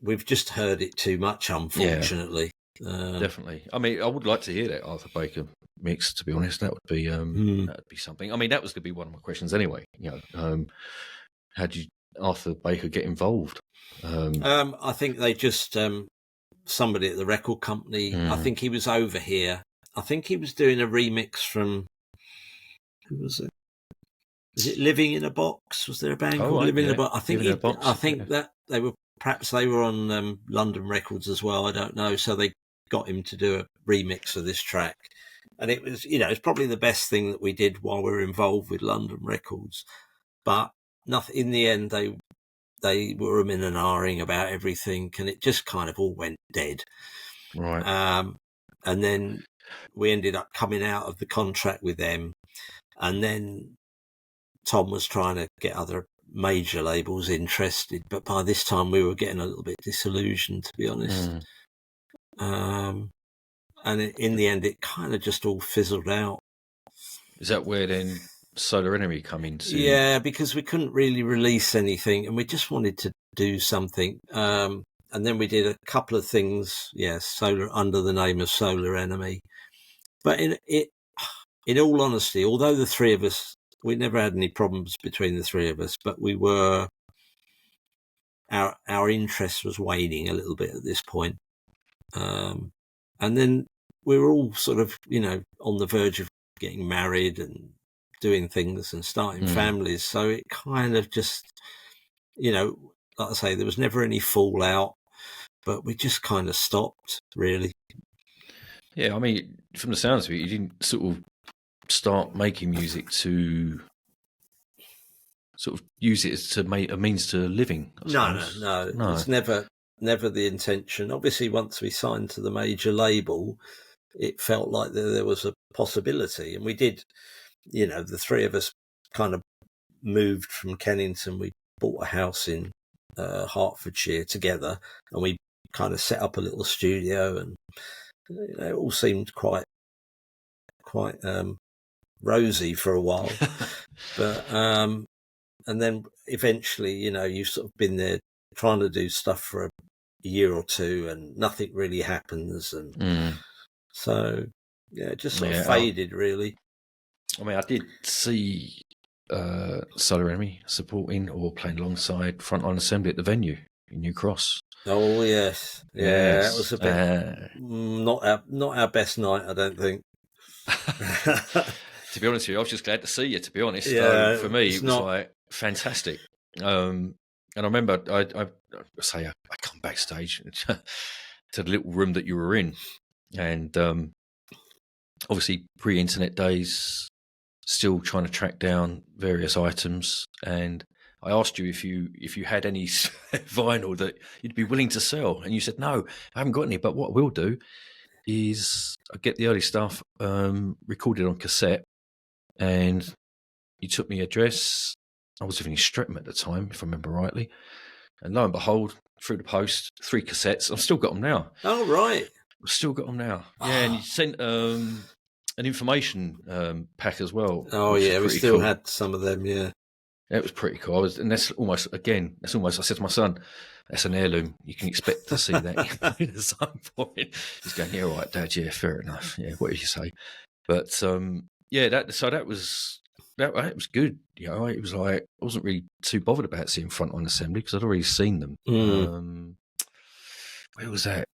we've just heard it too much, unfortunately. Yeah, definitely. I mean, I would like to hear that Arthur Baker mix. To be honest, that would be something. I mean, that was going to be one of my questions anyway. How did Arthur Baker get involved? I think they just somebody at the record company. I think he was over here. I think he was doing a remix from who was it? Is it Living in a Box? Was there a band called Living in a Box? I think that they were on London Records as well. I don't know. So they got him to do a remix of this track, and it was, it's probably the best thing that we did while we were involved with London Records. But nothing in the end. They were and ahhing about everything, and it just kind of all went dead. Right. And then we ended up coming out of the contract with them, and then Tom was trying to get other major labels interested, but by this time we were getting a little bit disillusioned, to be honest. And in the end, it kind of just all fizzled out. Is that where then Solar Enemy come into? Yeah, because we couldn't really release anything, and we just wanted to do something. And then we did a couple of things, Solar under the name of Solar Enemy. But in all honesty, although the three of us, we never had any problems between the three of us, but we were, our interest was waning a little bit at this point. And then we were all sort of, on the verge of getting married and doing things and starting families. So it kind of just, like I say, there was never any fallout, but we just kind of stopped, really. Yeah, I mean, from the sounds of it, you didn't sort of start making music to sort of use it to make a means to living? I suppose. No. It was never the intention. Obviously, once we signed to the major label, it felt like there was a possibility, and we did. The three of us kind of moved from Kennington. We bought a house in Hertfordshire together, and we kind of set up a little studio, and it all seemed quite rosy for a while. But and then eventually, you've sort of been there trying to do stuff for a year or two, and nothing really happens, and so it just sort of faded, really. I mean, I did see Solar Enemy supporting or playing alongside Frontline Assembly at the venue in New Cross. Oh yes. That was a bit not our best night, I don't think. To be honest with you, I was just glad to see you. To be honest, for me, it was like fantastic. And I remember I come backstage to the little room that you were in, and obviously pre-internet days, still trying to track down various items. And I asked you if you had any vinyl that you'd be willing to sell, and you said no, I haven't got any. But what I will do is I get the early stuff recorded on cassette, and you took me address. I was living in Streatham at the time, if I remember rightly. And lo and behold, through the post, 3 cassettes. I've still got them now. Oh, right. I've still got them now. Yeah, and you sent an information pack as well. Oh, yeah, we still had some of them, yeah. It was pretty cool. And that's almost, I said to my son, that's an heirloom. You can expect to see that at some point. He's going, yeah, right, Dad, yeah, fair enough. Yeah, what did you say? But, that was good. It was like, I wasn't really too bothered about seeing Frontline Assembly because I'd already seen them. Where was that?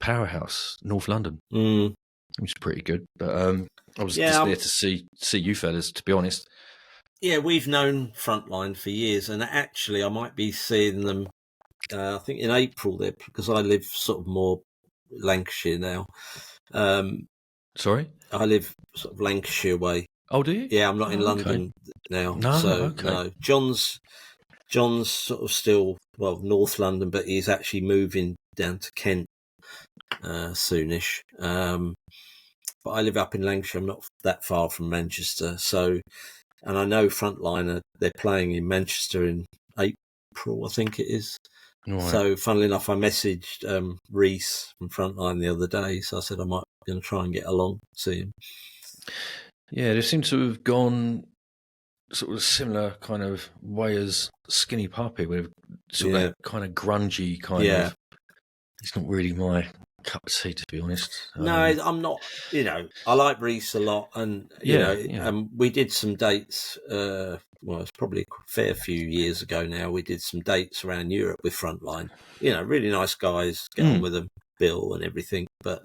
Powerhouse, North London. It was pretty good. But I was just there to see you fellas, to be honest. Yeah, we've known Frontline for years, and actually I might be seeing them, I think in April there, because I live sort of more Lancashire now. Sorry? I live sort of Lancashire way. Oh, do you? Yeah, I'm not in London now. No. John's sort of still, North London, but he's actually moving down to Kent soonish. But I live up in Lancashire. I'm not that far from Manchester. So, and I know Frontline, they're playing in Manchester in April, I think it is. Right. So, funnily enough, I messaged Reese from Frontline the other day. So I said I might be going to try and get along, see him. Yeah, they seem to have gone sort of a similar kind of way as Skinny Puppy, with sort of that kind of grungy kind of. It's not really my cup of tea, to be honest. No, I'm not. I like Reese a lot, and we did some dates. It's probably a fair few years ago now. We did some dates around Europe with Frontline. Really nice guys. Get on with them, Bill and everything. But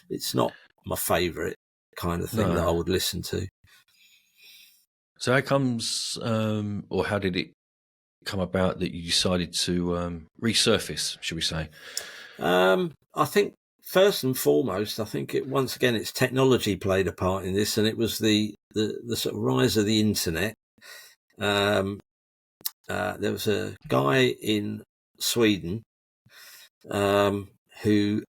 it's not my favourite kind of thing that I would listen to. So how comes, or how did it come about that you decided to resurface, should we say? I think first and foremost, once again it's technology played a part in this, and it was the sort of rise of the internet. There was a guy in Sweden who,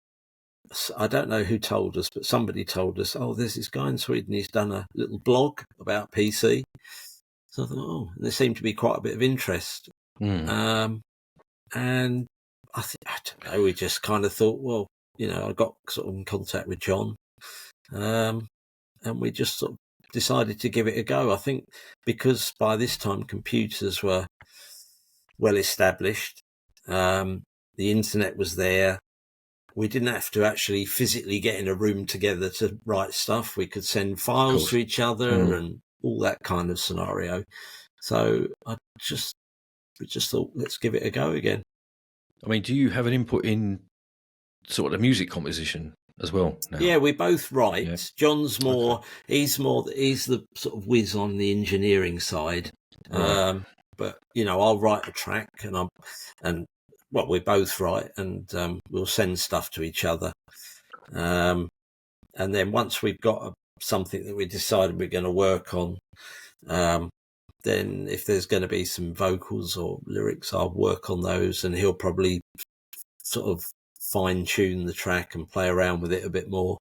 I don't know who told us, but somebody told us, there's this guy in Sweden, he's done a little blog about PC. So I thought, there seemed to be quite a bit of interest. And I don't know, we just kind of thought, I got sort of in contact with John, and we just sort of decided to give it a go. I think because by this time computers were well established, the internet was there. We didn't have to actually physically get in a room together to write stuff. We could send files to each other and all that kind of scenario. So we just thought, let's give it a go again. I mean, do you have an input in sort of the music composition as well now? Yeah, we both write. Yeah. John's more, he's the sort of whiz on the engineering side. Right. But, I'll write a track and we both write, and we'll send stuff to each other. And then once we've got something that we decided we're going to work on. Then if there's going to be some vocals or lyrics, I'll work on those, and he'll probably sort of fine tune the track and play around with it a bit more.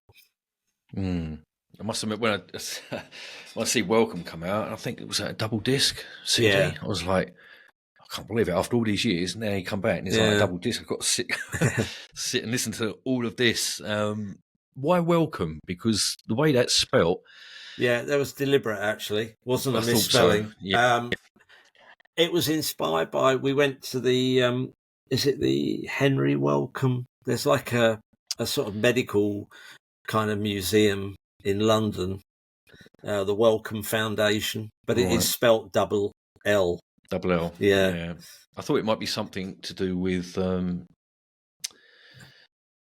I must admit, when I see Welcome come out, I think it was a double disc CD. Yeah. I was like, I can't believe it. After all these years, now he come back and it's like a double disc. I've got to sit and listen to all of this. Why Welcome? Because the way that's spelt. Yeah, that was deliberate, actually. Wasn't a misspelling. So. Yeah. It was inspired by, we went to the, is it the Henry Wellcome? There's like a sort of medical kind of museum in London, the Wellcome Foundation, but it is spelt double L. Double L. Yeah. I thought it might be something to do with,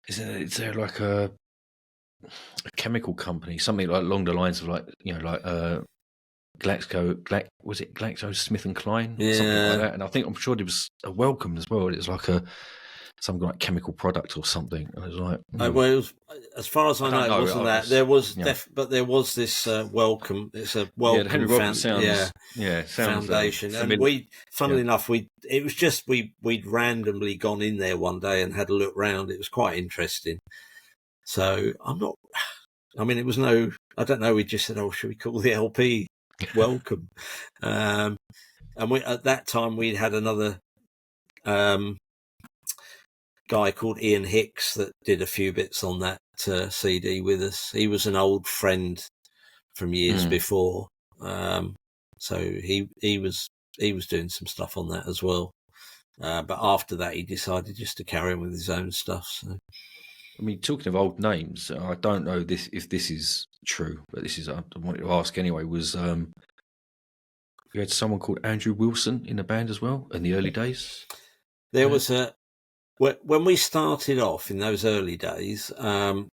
is there like a chemical company, something like along the lines of like was it GlaxoSmithKline? Yeah. Something like that. And I'm sure there was a Welcome as well. It was like some like chemical product or something. And I was like, well, it was, as far as I know, it wasn't that. There was, but there was this Welcome. It's a Welcome. The Henry Welcome sounds foundation. And we, funnily enough, it was just we'd randomly gone in there one day and had a look round. It was quite interesting. So it was I don't know. We just said, oh, should we call the LP Welcome? And at that time we'd had another guy called Ian Hicks that did a few bits on that CD with us. He was an old friend from years before, so he was doing some stuff on that as well. But after that, he decided just to carry on with his own stuff. So. I mean, talking of old names, I don't know if this is true, but this is I wanted to ask anyway. Was you had someone called Andrew Wilson in the band as well in the early days? There was when we started off in those early days, John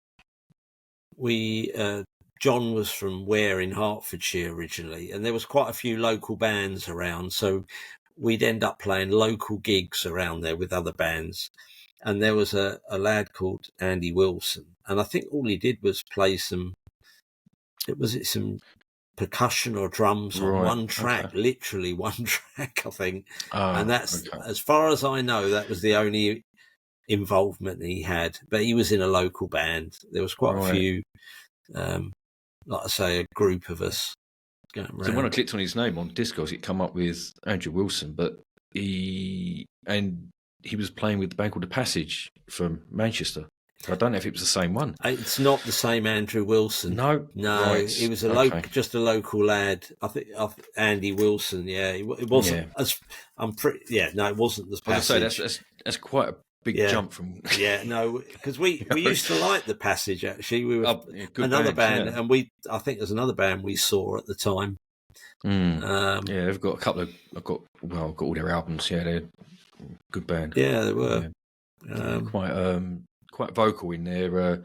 was from Ware in Hertfordshire originally, and there was quite a few local bands around, so we'd end up playing local gigs around there with other bands. And there was a lad called Andy Wilson, and I think all he did was play some percussion or drums on one track, literally one track, I think. And that's, as far as I know, that was the only involvement he had. But he was in a local band. There was quite a few, like I say, a group of us going around. So when I clicked on his name on Discogs, it come up with Andrew Wilson, but he was playing with the band called The Passage from Manchester. I don't know if it was the same one. It's not the same Andrew Wilson. No. Right. He was just a local lad. I think Andy Wilson. Yeah, it wasn't. No, it wasn't The Passage. I say that's quite a big jump from. Yeah, no, because we used to like The Passage. Actually, we were another band, and I think there's another band we saw at the time. They've got a couple of. I've got all their albums. Yeah, they're good band. Yeah, they were. Quite vocal in their,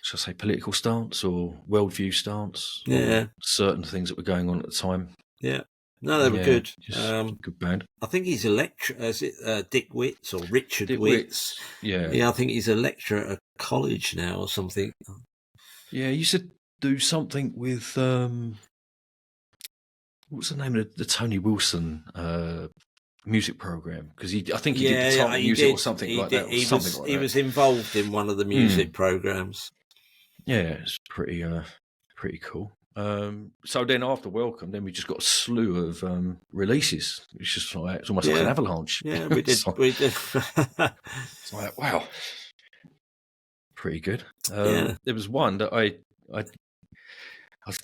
shall I say, political stance or worldview stance. Yeah, certain things that were going on at the time. Yeah, no, they were good. Good band. I think he's a lecturer. Is it Dick Witts or Richard Witts? Yeah, I think he's a lecturer at a college now or something. Yeah, he used to do something with what's the name of the Tony Wilson music program? Because I think he did guitar music or something like that. He was involved in one of the music programs. Yeah, it's pretty cool. So then after Welcome, then we just got a slew of releases. It's just like it's almost like an avalanche. Yeah, we did. It's like wow, pretty good. There was one that I don't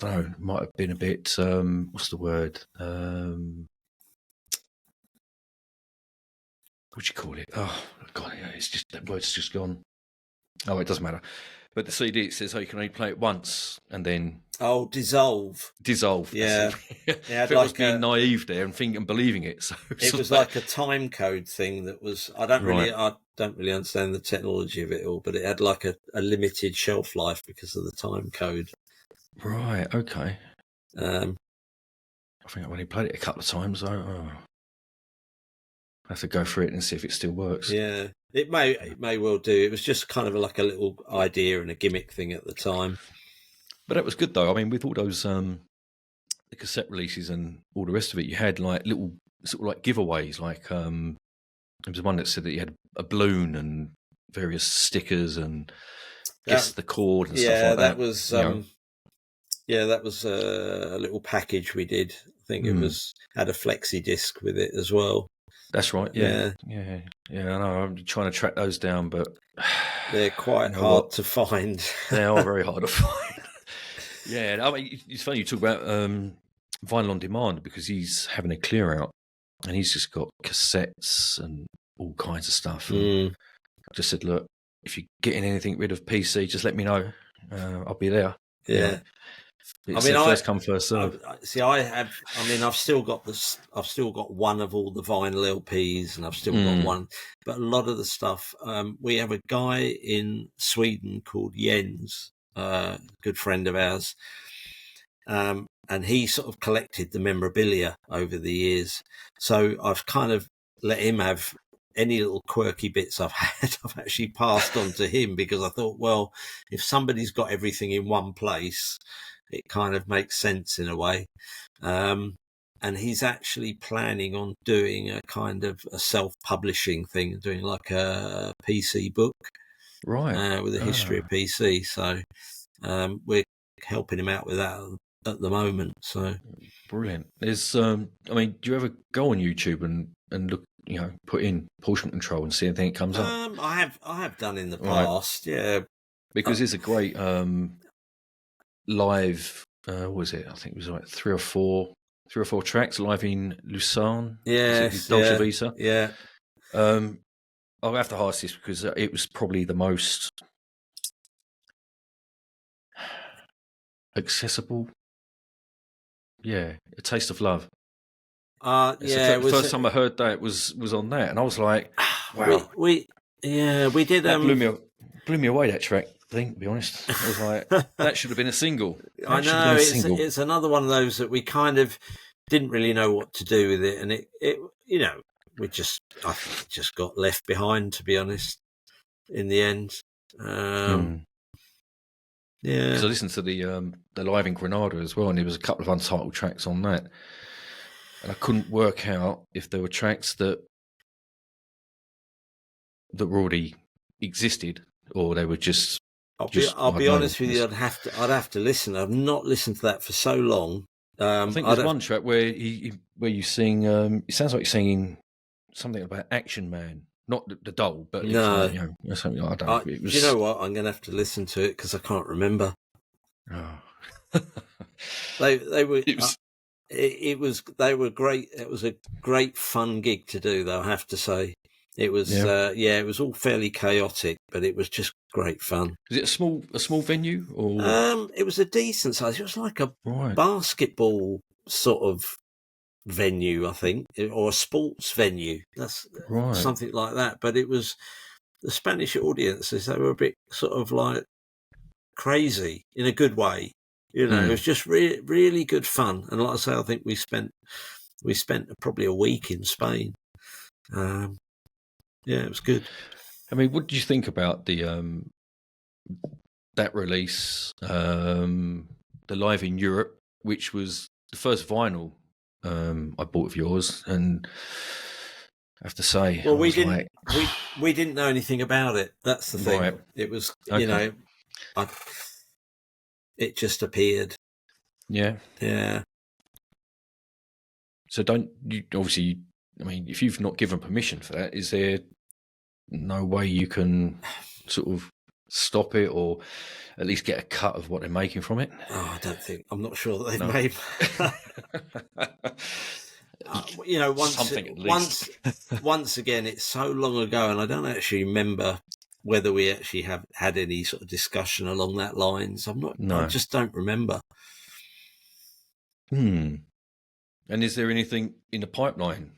know, might have been a bit. What's the word? What do you call it? Oh God, it's just that word's just gone. Oh, it doesn't matter. But the CD, it says, you can only play it once, and then dissolve. Yeah, it was being naive there and believing it. So it was like a time code thing that was. I don't really understand the technology of it all, but it had like a limited shelf life because of the time code. Right. Okay. I think I've only played it a couple of times. have to go through it and see if it still works. Yeah, it may well do. It was just kind of like a little idea and a gimmick thing at the time. But that was good though. I mean, with all those the cassette releases and all the rest of it, you had like little sort of like giveaways. Like there was one that said that you had a balloon and various stickers and guess the chord and stuff like that. That was that was a little package we did. I think it was had a flexi disc with it as well. That's right. Yeah. I know. I'm trying to track those down, but they're quite hard to find. They are very hard to find. Yeah, I mean, it's funny you talk about vinyl on demand because he's having a clear out and he's just got cassettes and all kinds of stuff. And I just said, look, if you're getting anything rid of PC, just let me know. I'll be there. Yeah. It's first come, first serve. I've still got this. I've still got one of all the vinyl LPs, and I've still got one. But a lot of the stuff, we have a guy in Sweden called Jens, a good friend of ours, and he sort of collected the memorabilia over the years. So I've kind of let him have any little quirky bits I've had. I've actually passed on to him because I thought, well, if somebody's got everything in one place, it kind of makes sense in a way. And he's actually planning on doing a kind of a self-publishing thing, doing like a PC book, right, with a history of PC. So we're helping him out with that at the moment. So brilliant. There's, I mean, do you ever go on YouTube and look, put in portion control and see anything that comes up? I have done in the past, yeah. Because it's a great live. What was it? I think it was like three or four tracks live in Lucerne. Yes, Dolce Vita. Yeah. I'll have to ask this because it was probably the most accessible. Yeah, A Taste of Love. The first time I heard that was on that, and I was like, wow. We did. That blew me away, that track thing, to be honest. I was like, that should have been a single. I know, it's another one of those that we kind of didn't really know what to do with it, and it I think it just got left behind, to be honest, in the end. Yeah. Because I listened to the Live in Granada as well, and there was a couple of untitled tracks on that. And I couldn't work out if there were tracks that already existed or they were just. I'll be honest with you. I'd have to listen. I've not listened to that for so long. I think there's one track where you sing. It sounds like you're singing something about Action Man, not the doll, but no, something. I don't. Do you know what? I'm going to have to listen to it because I can't remember. Oh. They were. They were great. It was a great fun gig to do, though, I have to say. It was, it was all fairly chaotic, but it was just great fun. Is it a small venue or? It was a decent size. It was like a basketball sort of venue, I think, or a sports venue. That's something like that. But it was the Spanish audiences. They were a bit sort of like crazy in a good way. It was just really good fun. And like I say, I think we spent probably a week in Spain. Yeah, it was good. I mean, what did you think about the that release, the Live in Europe, which was the first vinyl I bought of yours? And I have to say, well, we didn't know anything about it. That's the thing. Right. It was, it just appeared. Yeah. Yeah. So obviously, I mean, if you've not given permission for that, is there no way you can sort of stop it or at least get a cut of what they're making from it? Oh, I don't think. I'm not sure that they've made. Something at least. once again, it's so long ago, and I don't actually remember whether we actually have had any sort of discussion along that lines. I just don't remember. And is there anything in the pipeline?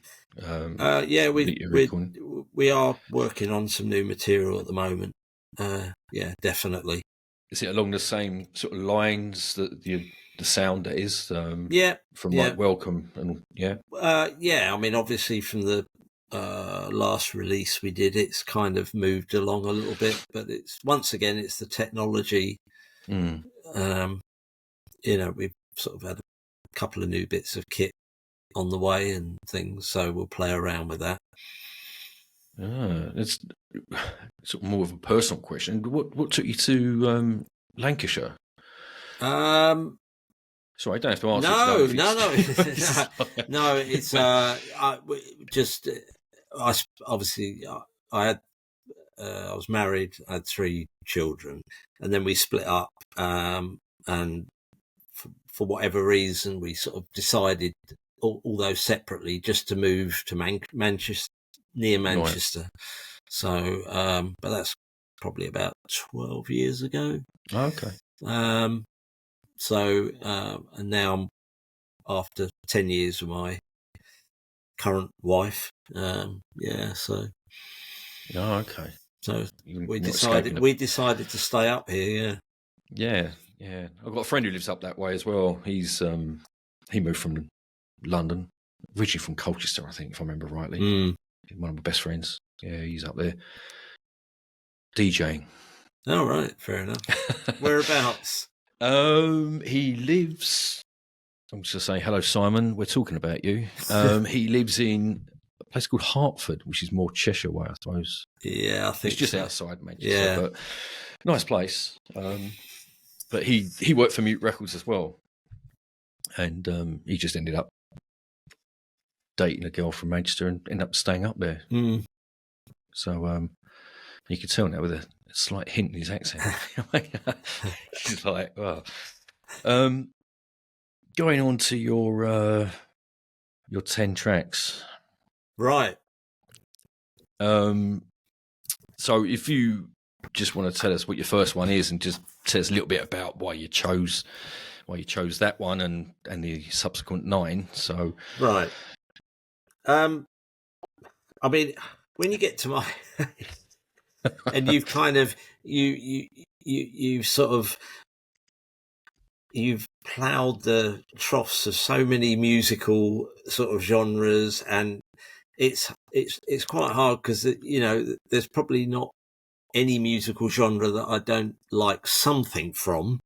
We are working on some new material at the moment. Yeah, definitely. Is it along the same sort of lines that the sound that is? From like Welcome and yeah. I mean, obviously from the last release we did, it's kind of moved along a little bit, but it's the technology. We've sort of had a couple of new bits of kit on the way and things, so we'll play around with that. It's sort of more of a personal question. What took you to Lancashire? Sorry, I don't have to answer. No. It's I was married, I had 3 children, and then we split up. And for whatever reason, we sort of decided, although separately, just to move to Manchester, near Manchester. Right. So, but that's probably about 12 years ago. Okay. And now I'm after 10 years with my current wife. So. Oh, okay. So we decided to stay up here. Yeah. I've got a friend who lives up that way as well. He moved from London, originally from Colchester, I think, if I remember rightly. One of my best friends. Yeah, he's up there DJing. Oh, right, fair enough. Whereabouts? He lives. I'm just saying hello, Simon. We're talking about you. He lives in a place called Hertford, which is more Cheshire way, I suppose. Yeah, I think it's just outside Manchester, but nice place. But he worked for Mute Records as well, and he just ended up dating a girl from Manchester and ended up staying up there. So you could tell now with a slight hint in his accent. He's like, well. Going on to your 10 tracks, right? So if you just want to tell us what your first one is, and just tell us a little bit about why you chose that one and the subsequent 9. So right. I mean, when you get to my and you've kind of you've sort of you've ploughed the troughs of so many musical sort of genres, and it's quite hard because there's probably not any musical genre that I don't like something from.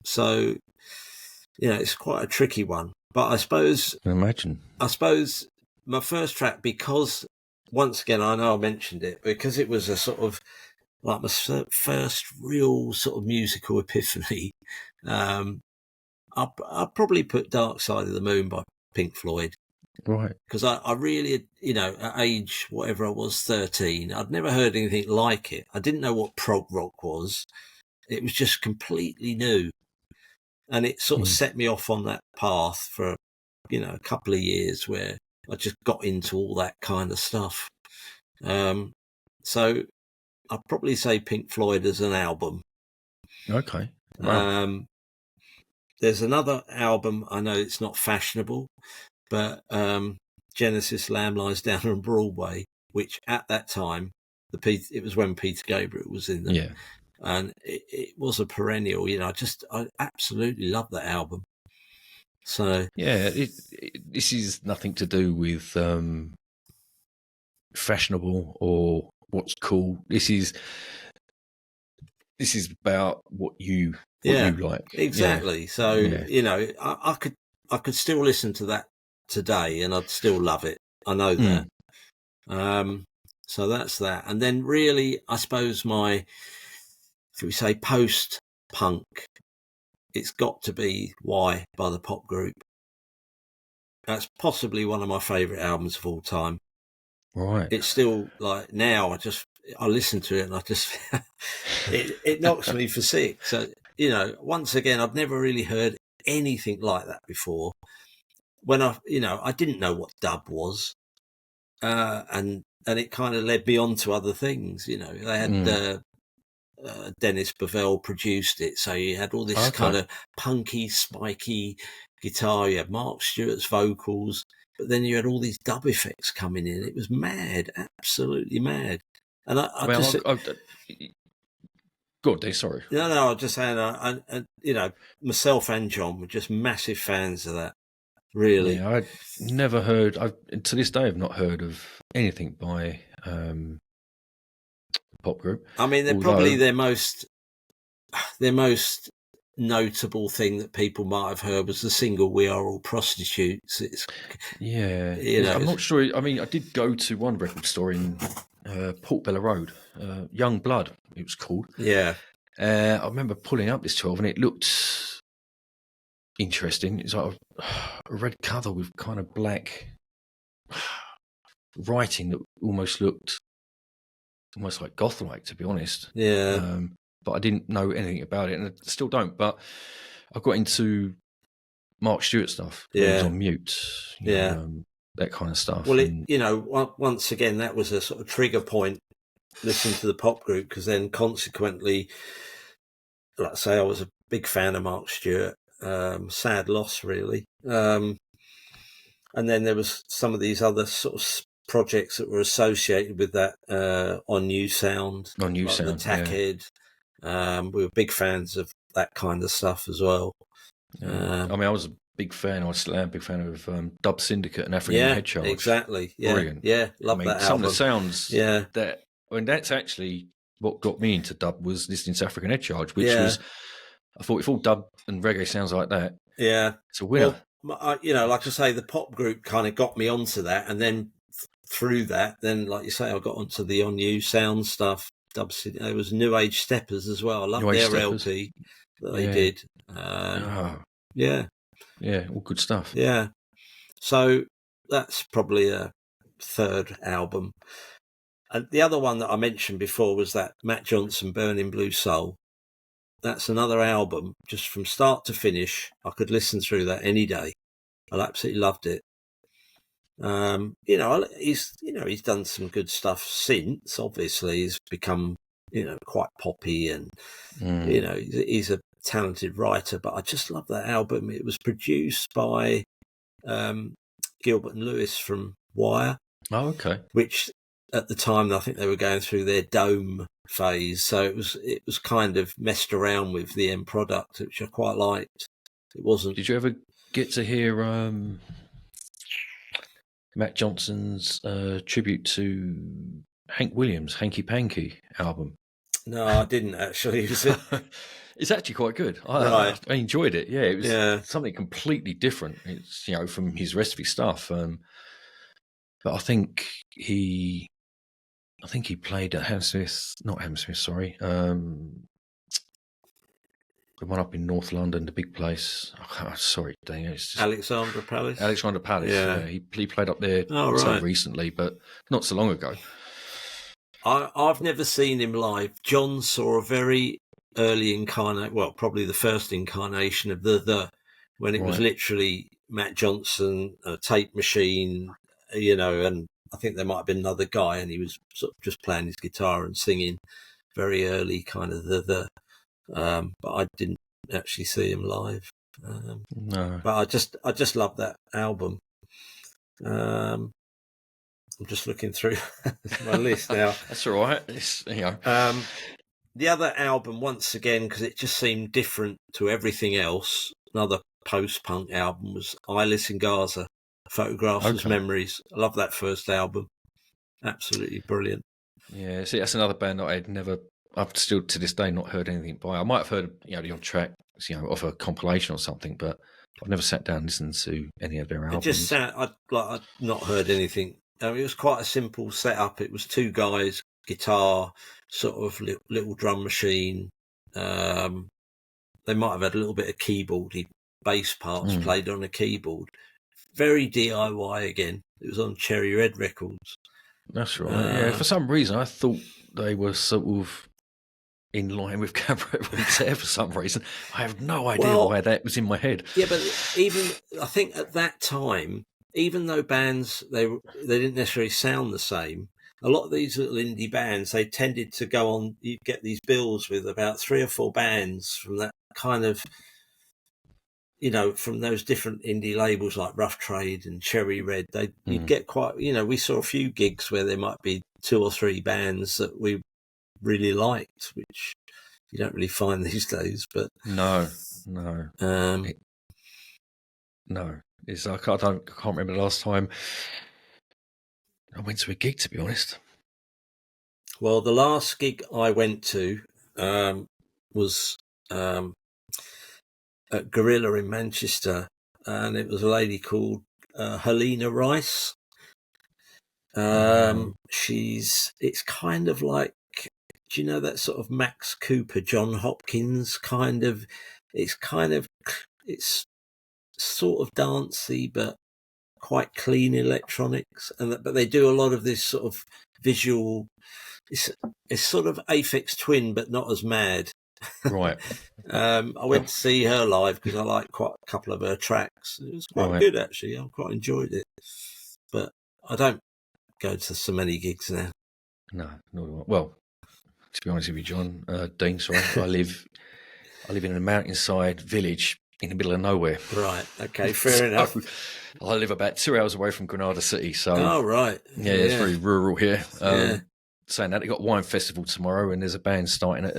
So it's quite a tricky one. But I suppose my first track, because once again I know I mentioned it, because it was a sort of like my first real sort of musical epiphany. I'll probably put Dark Side of the Moon by Pink Floyd. Right. Because I really, at age, whatever I was, 13, I'd never heard anything like it. I didn't know what prog rock was. It was just completely new. And it sort of set me off on that path for, a couple of years where I just got into all that kind of stuff. So I'd probably say Pink Floyd as an album. Okay. Wow. There's another album, I know it's not fashionable, but Genesis, Lamb Lies Down on Broadway, which at that time, it was when Peter Gabriel was in there. Yeah. And it was a perennial, I absolutely love that album. So yeah, this is nothing to do with fashionable or what's cool. This is about what you like. Exactly. Yeah. So I could still listen to that today and I'd still love it. I know that. So that's that. And then really, I suppose if we say post-punk, it's got to be Why by the Pop Group. That's possibly one of my favourite albums of all time. Right. It's still like now I listen to it and I just it knocks me for six. So once again, I've never really heard anything like that before. When I didn't know what dub was, and it kind of led me on to other things. They had Dennis Bovell produced it, so you had all this kind of punky, spiky guitar. You had Mark Stewart's vocals, but then you had all these dub effects coming in. It was mad, absolutely mad. And go on, Dave, sorry. No, I was just saying, myself and John were just massive fans of that. really. Yeah, I'd never heard. To this day, I've not heard of anything by pop group. I mean, they're probably their most notable thing that people might have heard was the single "We Are All Prostitutes." It's I'm not sure. I mean, I did go to one record store in Portobello Road, Young Blood, it was called. Yeah. I remember pulling up this 12 and it looked interesting. It's like a red cover with kind of black writing that almost looked almost like goth-like, to be honest. Yeah. But I didn't know anything about it, and I still don't. But I got into Mark Stewart stuff when he was on Mute, that kind of stuff. Well, once again, that was a sort of trigger point listening to the pop group, because then consequently, like I say, I was a big fan of Mark Stewart. Sad loss, really. And then there was some of these other sort of projects that were associated with that on New Sound, On New like Sound, the Tackhead. We were big fans of that kind of stuff as well. I mean, I was a big fan. I still am a big fan of Dub Syndicate and African Head Charge. Exactly. Yeah, brilliant. Yeah, love that some album. of the sounds. Yeah, that's actually what got me into dub, was listening to African Head Charge, which was, I thought, if all dub and reggae sounds like that, it's a winner. Well, like I say, the pop group kind of got me onto that, and then through that, then like you say, I got onto the On You Sound stuff. Dub City. There was New Age Steppers as well. I loved their LP that they did. All good stuff. Yeah, so that's probably a third album. And the other one that I mentioned before was that Matt Johnson Burning Blue Soul. That's another album, just from start to finish. I could listen through that any day. I absolutely loved it. He's done some good stuff since. Obviously, he's become quite poppy, and he's a talented writer. But I just love that album. It was produced by Gilbert and Lewis from Wire. Oh, okay. Which at the time I think they were going through their Dome phase, so it was kind of messed around with the end product, which I quite liked. It wasn't. Did you ever get to hear Matt Johnson's tribute to Hank Williams, Hanky Panky album? No, I didn't actually. It's actually quite good. I enjoyed it. Yeah, it was something completely different. It's from his rest of his stuff. But I think he played at Hammersmith. Sorry, the one up in North London, the big place. Oh, sorry, dang it. It's just Alexandra Palace. Yeah, he played up there recently, but not so long ago. I've never seen him live. John saw a very early incarnate, well, probably the first incarnation of when it was literally Matt Johnson, a tape machine, and I think there might have been another guy, and he was sort of just playing his guitar and singing. Very early kind of but I didn't actually see him live. No, but I just love that album. I'm just looking through my list now. That's all right. The other album, once again, because it just seemed different to everything else, another post-punk album, was Eyeless in Gaza, Photographs as Memories. I love that first album. Absolutely brilliant. Yeah, see, that's another band that I've still to this day not heard anything by. I might have heard, the odd track, off a compilation or something, but I've never sat down and listened to any of their albums. It just I'd not heard anything. It was quite a simple setup. It was two guys, guitar, sort of little drum machine. They might have had a little bit of keyboardy bass parts played on a keyboard. Very DIY again. It was on Cherry Red Records. That's right. For some reason, I thought they were sort of in line with Cabaret Voltaire for some reason. I have no idea why that was in my head. Yeah, but even I think at that time, even though bands they didn't necessarily sound the same, a lot of these little indie bands, they tended to go on. You'd get these bills with about 3 or 4 bands from that kind of, from those different indie labels like Rough Trade and Cherry Red. You'd get quite. We saw a few gigs where there might be 2 or 3 bands that we really liked, which you don't really find these days. But no. It's like I can't remember the last time I went to a gig, to be honest. Well, the last gig I went to was at Gorilla in Manchester, and it was a lady called Helena Rice. It's kind of like, do you know that sort of Max Cooper, John Hopkins kind of? It's sort of dancey, but quite clean electronics, but they do a lot of this sort of visual. It's sort of Aphex Twin, but not as mad. Right. I went to see her live because I like quite a couple of her tracks. It was quite good, actually. I quite enjoyed it, but I don't go to so many gigs now. No, well, to be honest with you, John, Dean, sorry, I live in a mountainside village in the middle of nowhere. Right. Okay. Fair enough. I live about 2 hours away from Granada City, so right. Yeah, it's very rural here. Yeah. Saying that, they got a wine festival tomorrow, and there's a band starting at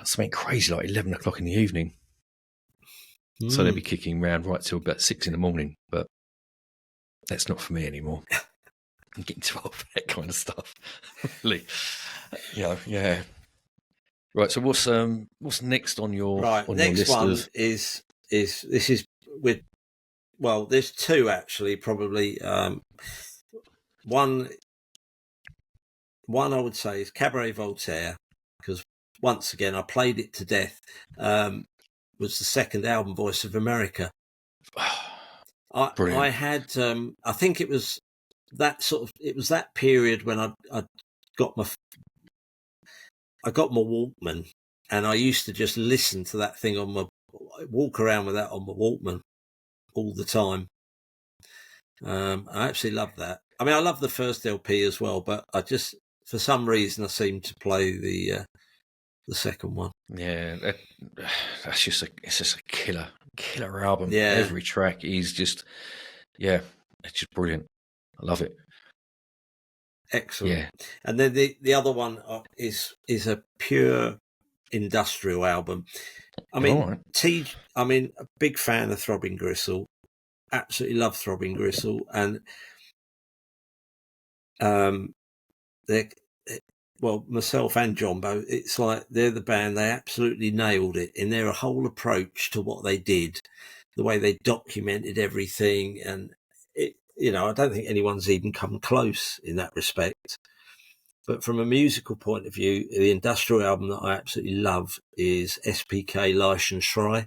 something crazy like 11 o'clock in the evening. So they'll be kicking around right till about 6 in the morning, but that's not for me anymore. I'm getting too old for that kind of stuff. Really. Yeah. Right, so what's next on your next your list? There's two actually, probably. One I would say is Cabaret Voltaire, because once again I played it to death. Was the second album, Voice of America. I had I think it was that period when I got my Walkman, and I used to just listen to that thing walk around with that on my Walkman all the time. I absolutely love that. I mean, I love the first LP as well, but I just, for some reason, I seem to play the second one. Yeah, it's just a killer album. Yeah, every track is just, it's just brilliant. I love it. Excellent. Yeah, and then the other one is a pure industrial album. I mean, a big fan of Throbbing Gristle. Absolutely love Throbbing Gristle, and myself and Jumbo, it's like they're the band. They absolutely nailed it in their whole approach to what they did, the way they documented everything, and I don't think anyone's even come close in that respect. But from a musical point of view, the industrial album that I absolutely love is SPK Leish and Schrei.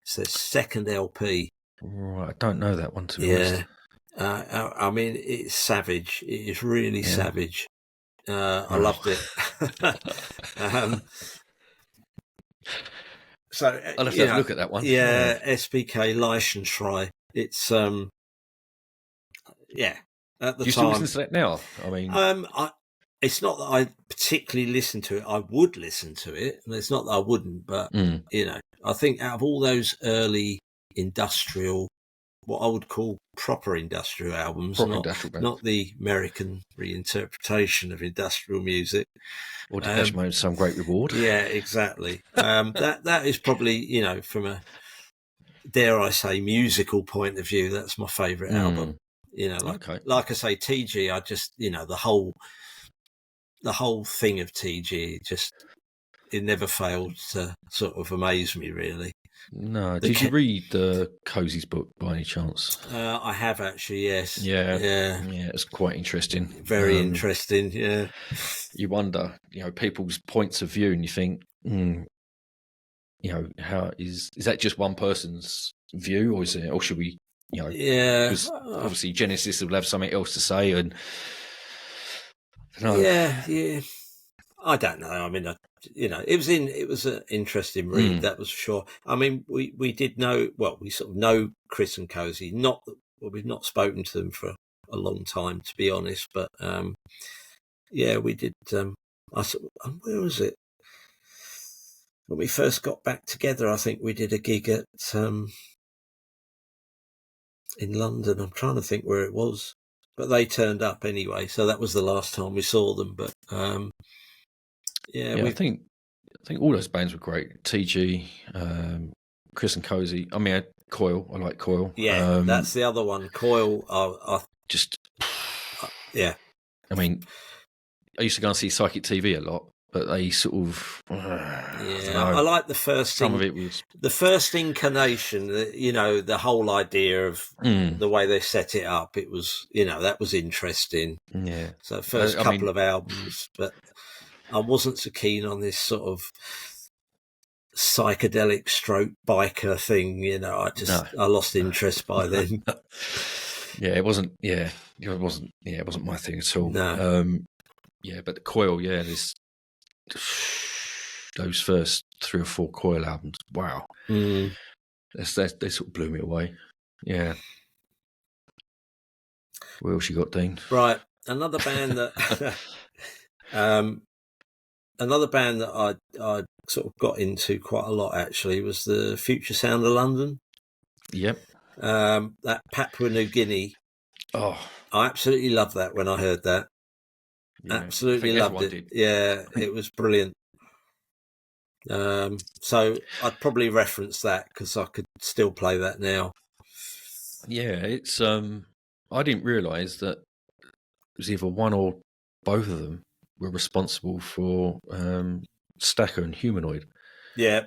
It's their second LP. Right, I don't know that one, to be honest. I mean, it's savage. It is really savage. I loved it. So I'll have to have a look at that one. Yeah, SPK Leish and Schrei. It's at the time. Do you still listen to that now? I mean, it's not that I particularly listen to it. I would listen to it, and it's not that I wouldn't. But I think out of all those early industrial, what I would call proper industrial albums, not the American reinterpretation of industrial music, or Depeche Mode, Some Great Reward. Yeah, exactly. That is probably, from a, dare I say, musical point of view, that's my favourite album. Like I say, TG, I just, the whole thing of TG, it never failed to sort of amaze me, really. No, did you read Cozy's book by any chance? I have actually, yes. Yeah, it's quite interesting. Very interesting, yeah. You wonder, people's points of view, and you think, how is that just one person's view, or should we, because obviously Genesis will have something else to say, and yeah. I don't know. I mean, it was an interesting read, that was for sure. I mean, we did know, we sort of know Chris and Cozy. We've not spoken to them for a long time, to be honest. But we did. Where was it? When we first got back together, I think we did a gig at in London. I'm trying to think where it was, but they turned up anyway. So that was the last time we saw them. But I think all those bands were great. TG, Chris and Cozy. I mean, Coil. I like Coil. Yeah, that's the other one. Coil. Just. Yeah. I mean, I used to go and see Psychic TV a lot, but they sort of. I like the first. Some of it was the first incarnation. The whole idea of the way they set it up. It was, that was interesting. Yeah. So first couple of albums, but I wasn't so keen on this sort of psychedelic stroke biker thing. I lost interest by then. Yeah, it wasn't. Yeah, it wasn't. Yeah, it wasn't my thing at all. No. Yeah, but the Coil. Yeah, those first 3 or 4 Coil albums. Wow. They sort of blew me away. Yeah. What else you got, Dean? Right, another band that, I sort of got into quite a lot actually was the Future Sound of London. Yep. That Papua New Guinea. Oh, I absolutely loved that when I heard that. Yeah, absolutely loved it. Did. Yeah, it was brilliant. So I'd probably reference that because I could still play that now. Yeah, it's I didn't realise that it was either one or both of them were responsible for Stacker and Humanoid. Yeah.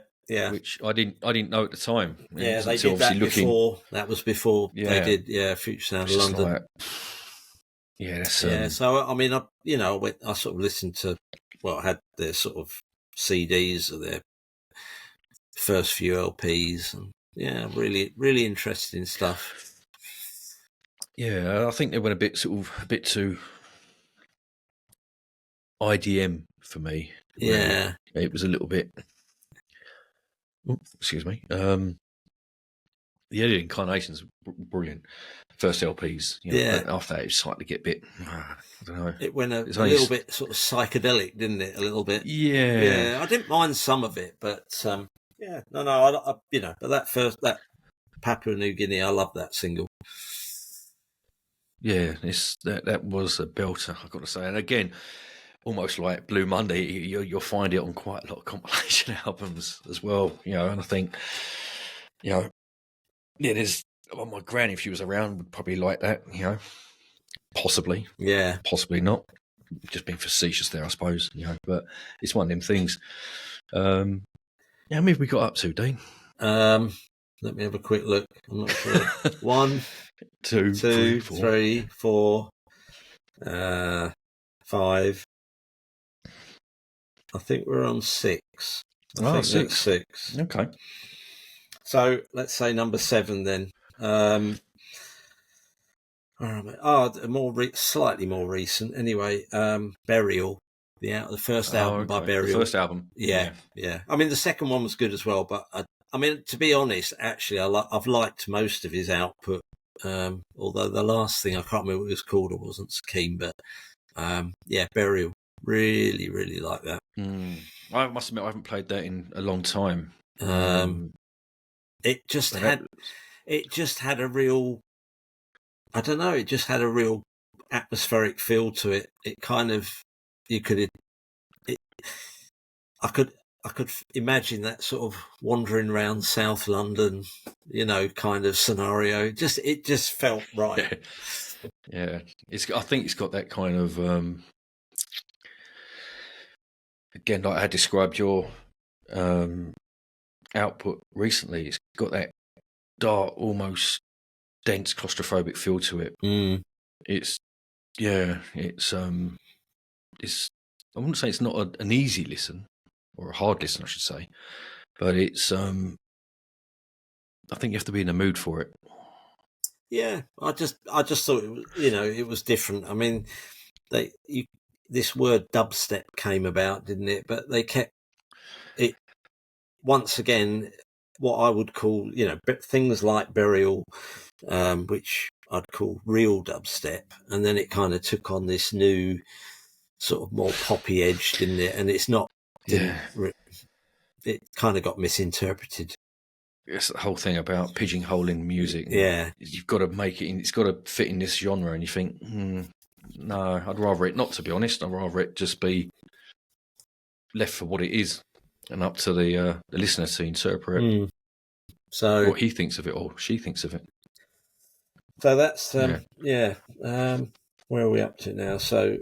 Which I didn't know at the time. Yeah, they did that before. That was before they did. Yeah, Future Sound of London. Like, yeah, that's So I mean, I sort of listened to. Well, I had their sort of CDs of their first few LPs, and yeah, really, really interesting stuff. Yeah, I think they went a bit too IDM for me. Yeah, really. It was a little bit. Oh, excuse me. The early incarnations were brilliant. First LPs, but after that it was starting to get a bit. I don't know. It went a little bit sort of psychedelic, didn't it? A little bit. Yeah. I didn't mind some of it, but yeah, no, but that Papua New Guinea, I love that single. Yeah, that was a belter, I've got to say. And again, almost like Blue Monday, you'll find it on quite a lot of compilation albums as well. And I think, there's my granny, if she was around, would probably like that. Possibly. Yeah. Possibly not. Just being facetious there, I suppose. But it's one of them things. How many have we got up to, Dean? Let me have a quick look. I'm not sure. 1, 2, 3, 4, 5. I think we're on 6. I think 6. That's 6. Okay. So let's say number 7 then. Slightly more recent. Anyway, Burial. The first album by Burial. The first album. Yeah. I mean, the second one was good as well, but I mean, to be honest, actually, I've liked most of his output. Although the last thing, I can't remember what it was called, I wasn't so keen, but Burial. Really, really like that. I must admit, I haven't played that in a long time. It just had a real, I don't know, it just had a real atmospheric feel to it. It kind of, I could imagine that sort of wandering around South London, kind of scenario. It just felt right. Yeah. I think it's got that kind of, again, like I had described your output recently, it's got that dark, almost dense, claustrophobic feel to it. It's I wouldn't say it's not an easy listen, or a hard listen, I should say, but it's I think you have to be in the mood for it. Yeah, I just thought it was, it was different. I mean, this word dubstep came about, didn't it? But they kept it once again, what I would call, things like Burial, which I'd call real dubstep, and then it kind of took on this new sort of more poppy edge, didn't it? And it's not. It kind of got misinterpreted. It's the whole thing about pigeonholing music. Yeah, you've got to make it. It's got to fit in this genre, and you think, no, I'd rather it not. To be honest, I'd rather it just be left for what it is, and up to the listener to interpret. So What he thinks of it, or she thinks of it. so that's Yeah. where are we up to now? So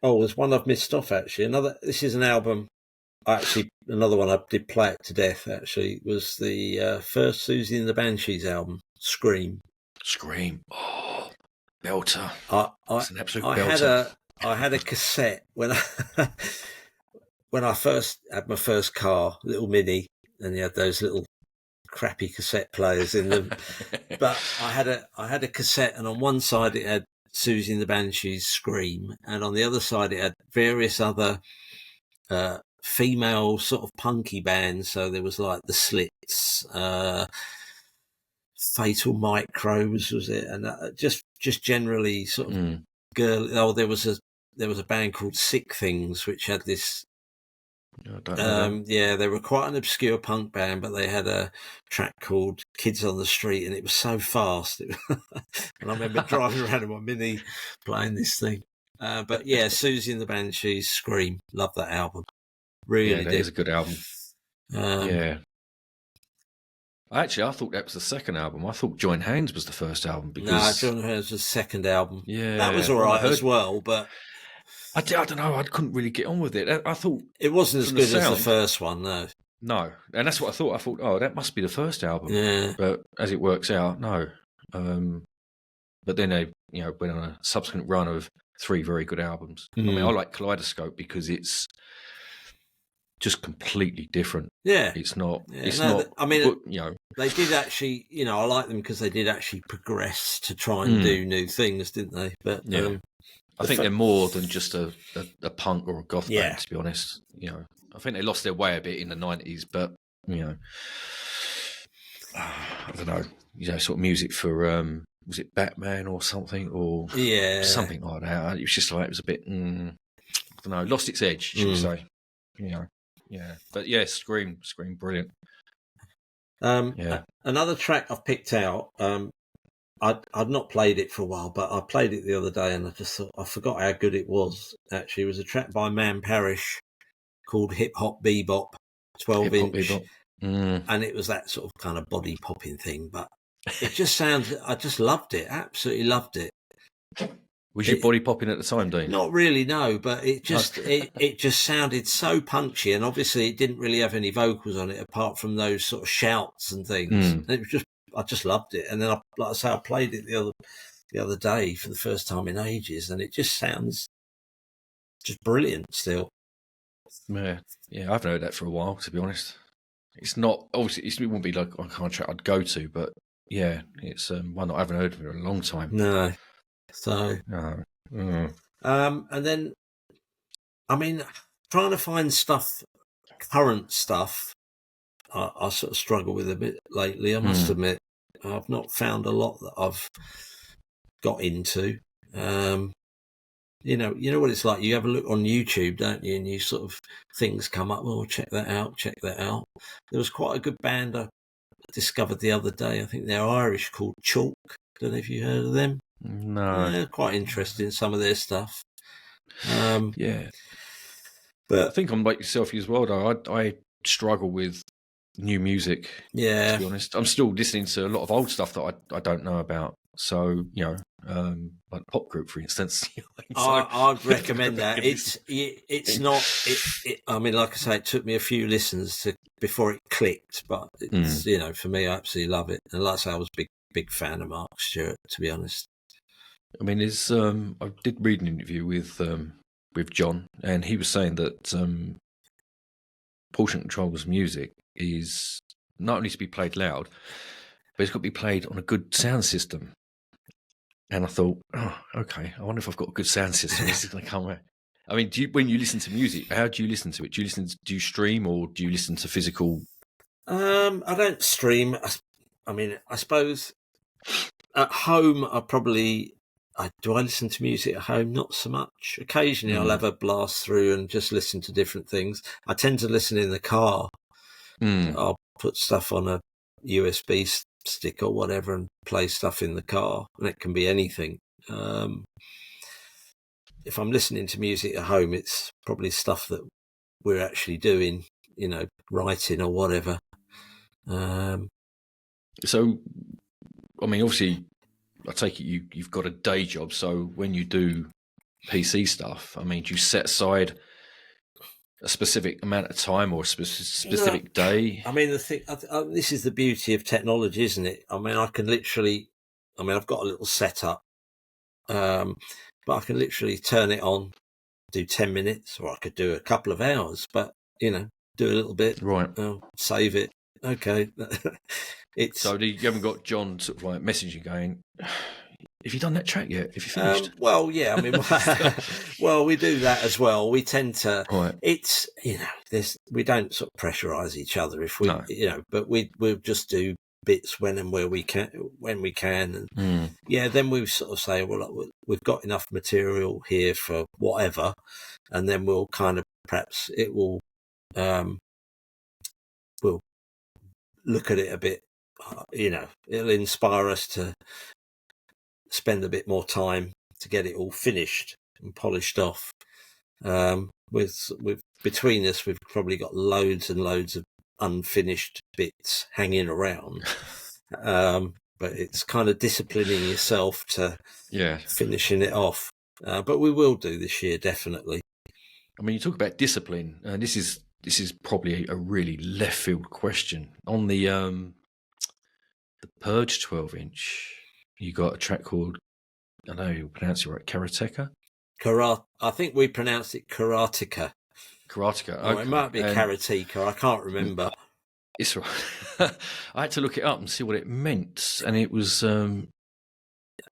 there's one I've missed off actually. This is an album. Actually, another one I did play it to death. Actually, was the first Susie and the Banshees album, Scream. Scream. Oh, belter. I It's an absolute I belter. had a cassette when I when I first had my first car, little Mini, and you had those little crappy cassette players in them. But I had a cassette, and on one side it had Susie and the Banshees Scream, and on the other side it had various other female sort of punky bands. So there was like the Slits, Fatal Microbes, was it, and just generally sort of girl. Oh, there was a band called Sick Things, which had this. I don't know them. Yeah, they were quite an obscure punk band, but they had a track called "Kids on the Street," and it was so fast. And I remember driving around in my Mini playing this thing. But yeah, Susie and the Banshees, Scream. Love that album. Really Yeah, that did. is a good album. Yeah. Actually, I thought that was the second album. I thought Join Hands was the first album because John Hurt's was the second album. Yeah, That was all right as well, but I don't know. I couldn't really get on with it. I thought it wasn't as good as the first one, no. No, and that's what I thought. I thought, oh, that must be the first album. Yeah. But as it works out, no. But then they, went on a subsequent run of 3 very good albums. I mean, I like Kaleidoscope because it's just completely different. Yeah, it's not. Yeah, it's not. I mean, they did actually. I like them because they did actually progress to try and do new things, didn't they? But yeah, I think they're more than just a punk or a goth band. To be honest, I think they lost their way a bit in the 90s, but I don't know. Sort of music for was it Batman or something, or something like that. It was just like it was a bit. I don't know, lost its edge, should we say? Yeah, but yeah, Scream, brilliant. Another track I've picked out. I'd not played it for a while, but I played it the other day, and I just thought I forgot how good it was. Actually, it was a track by Man Parrish called Hip Hop Bebop, 12-inch, and it was that sort of kind of body popping thing. But it just sounds. I just loved it. Absolutely loved it. Was your body popping at the time, Dean? Not really, no. But it just it just sounded so punchy, and obviously it didn't really have any vocals on it apart from those sort of shouts and things. And it was just. I just loved it, and then like I say, I played it the other day for the first time in ages, and it just sounds just brilliant still. Yeah, I haven't heard that for a while, to be honest. It's not obviously it wouldn't be like a contract I'd go to, but yeah, it's one that I haven't heard for a long time. No, so and then I mean, trying to find current stuff. I sort of struggle with a bit lately. I must admit, I've not found a lot that I've got into. You know what it's like. You have a look on YouTube, don't you? And you sort of things come up. Oh, check that out. There was quite a good band I discovered the other day. I think they're Irish, called Chalk. Don't know if you heard of them. No, they're quite interesting. Some of their stuff. Yeah, but I think I'm like yourself as well. Though I struggle with new music. Yeah, to be honest, I'm still listening to a lot of old stuff that I don't know about. So like pop group, for instance. I'd recommend that. It's not. I mean, like I say, it took me a few listens before it clicked, but it's for me, I absolutely love it. And like I say, I was a big fan of Mark Stewart, to be honest. I mean, I did read an interview with John, and he was saying that Portion Control's music is not only to be played loud, but it's got to be played on a good sound system. And I thought, oh, okay, I wonder if I've got a good sound system. This is going to come out. I mean, when you listen to music, how do you listen to it? Do you stream, or do you listen to physical? I don't stream. I mean, I suppose at home, do I listen to music at home? Not so much. Occasionally I'll have a blast through and just listen to different things. I tend to listen in the car. I'll put stuff on a USB stick or whatever and play stuff in the car, and it can be anything. If I'm listening to music at home, it's probably stuff that we're actually doing, writing or whatever. So, I mean, obviously, I take it you've got a day job. So when you do PC stuff, I mean, do you set aside a specific amount of time or a specific day? I mean, the thing, this is the beauty of technology, isn't it? I mean, I've got a little setup, but I can literally turn it on, do 10 minutes, or I could do a couple of hours, but, do a little bit, Right. Save it. Okay. So you haven't got John sort of like messaging going, have you done that track yet? Have you finished? Well, yeah, I mean, well, we do that as well. We tend to, Right. it's, we don't sort of pressurize each other if we, but we'll just do bits when and where we can, and then we sort of say, well, we've got enough material here for whatever, and then we'll kind of, perhaps it will, we'll look at it a bit, it'll inspire us to spend a bit more time to get it all finished and polished off. With between us, we've probably got loads and loads of unfinished bits hanging around. But it's kind of disciplining yourself to finishing it off. But we will do this year, definitely. I mean, you talk about discipline, and this is probably a really left field question. On the Purge 12-inch, you got a track called, I know you pronounce it right, Karateka? I think we pronounced it Karateka. Karateka, okay. Or it might be Karateka, I can't remember. It's right. I had to look it up and see what it meant, and it was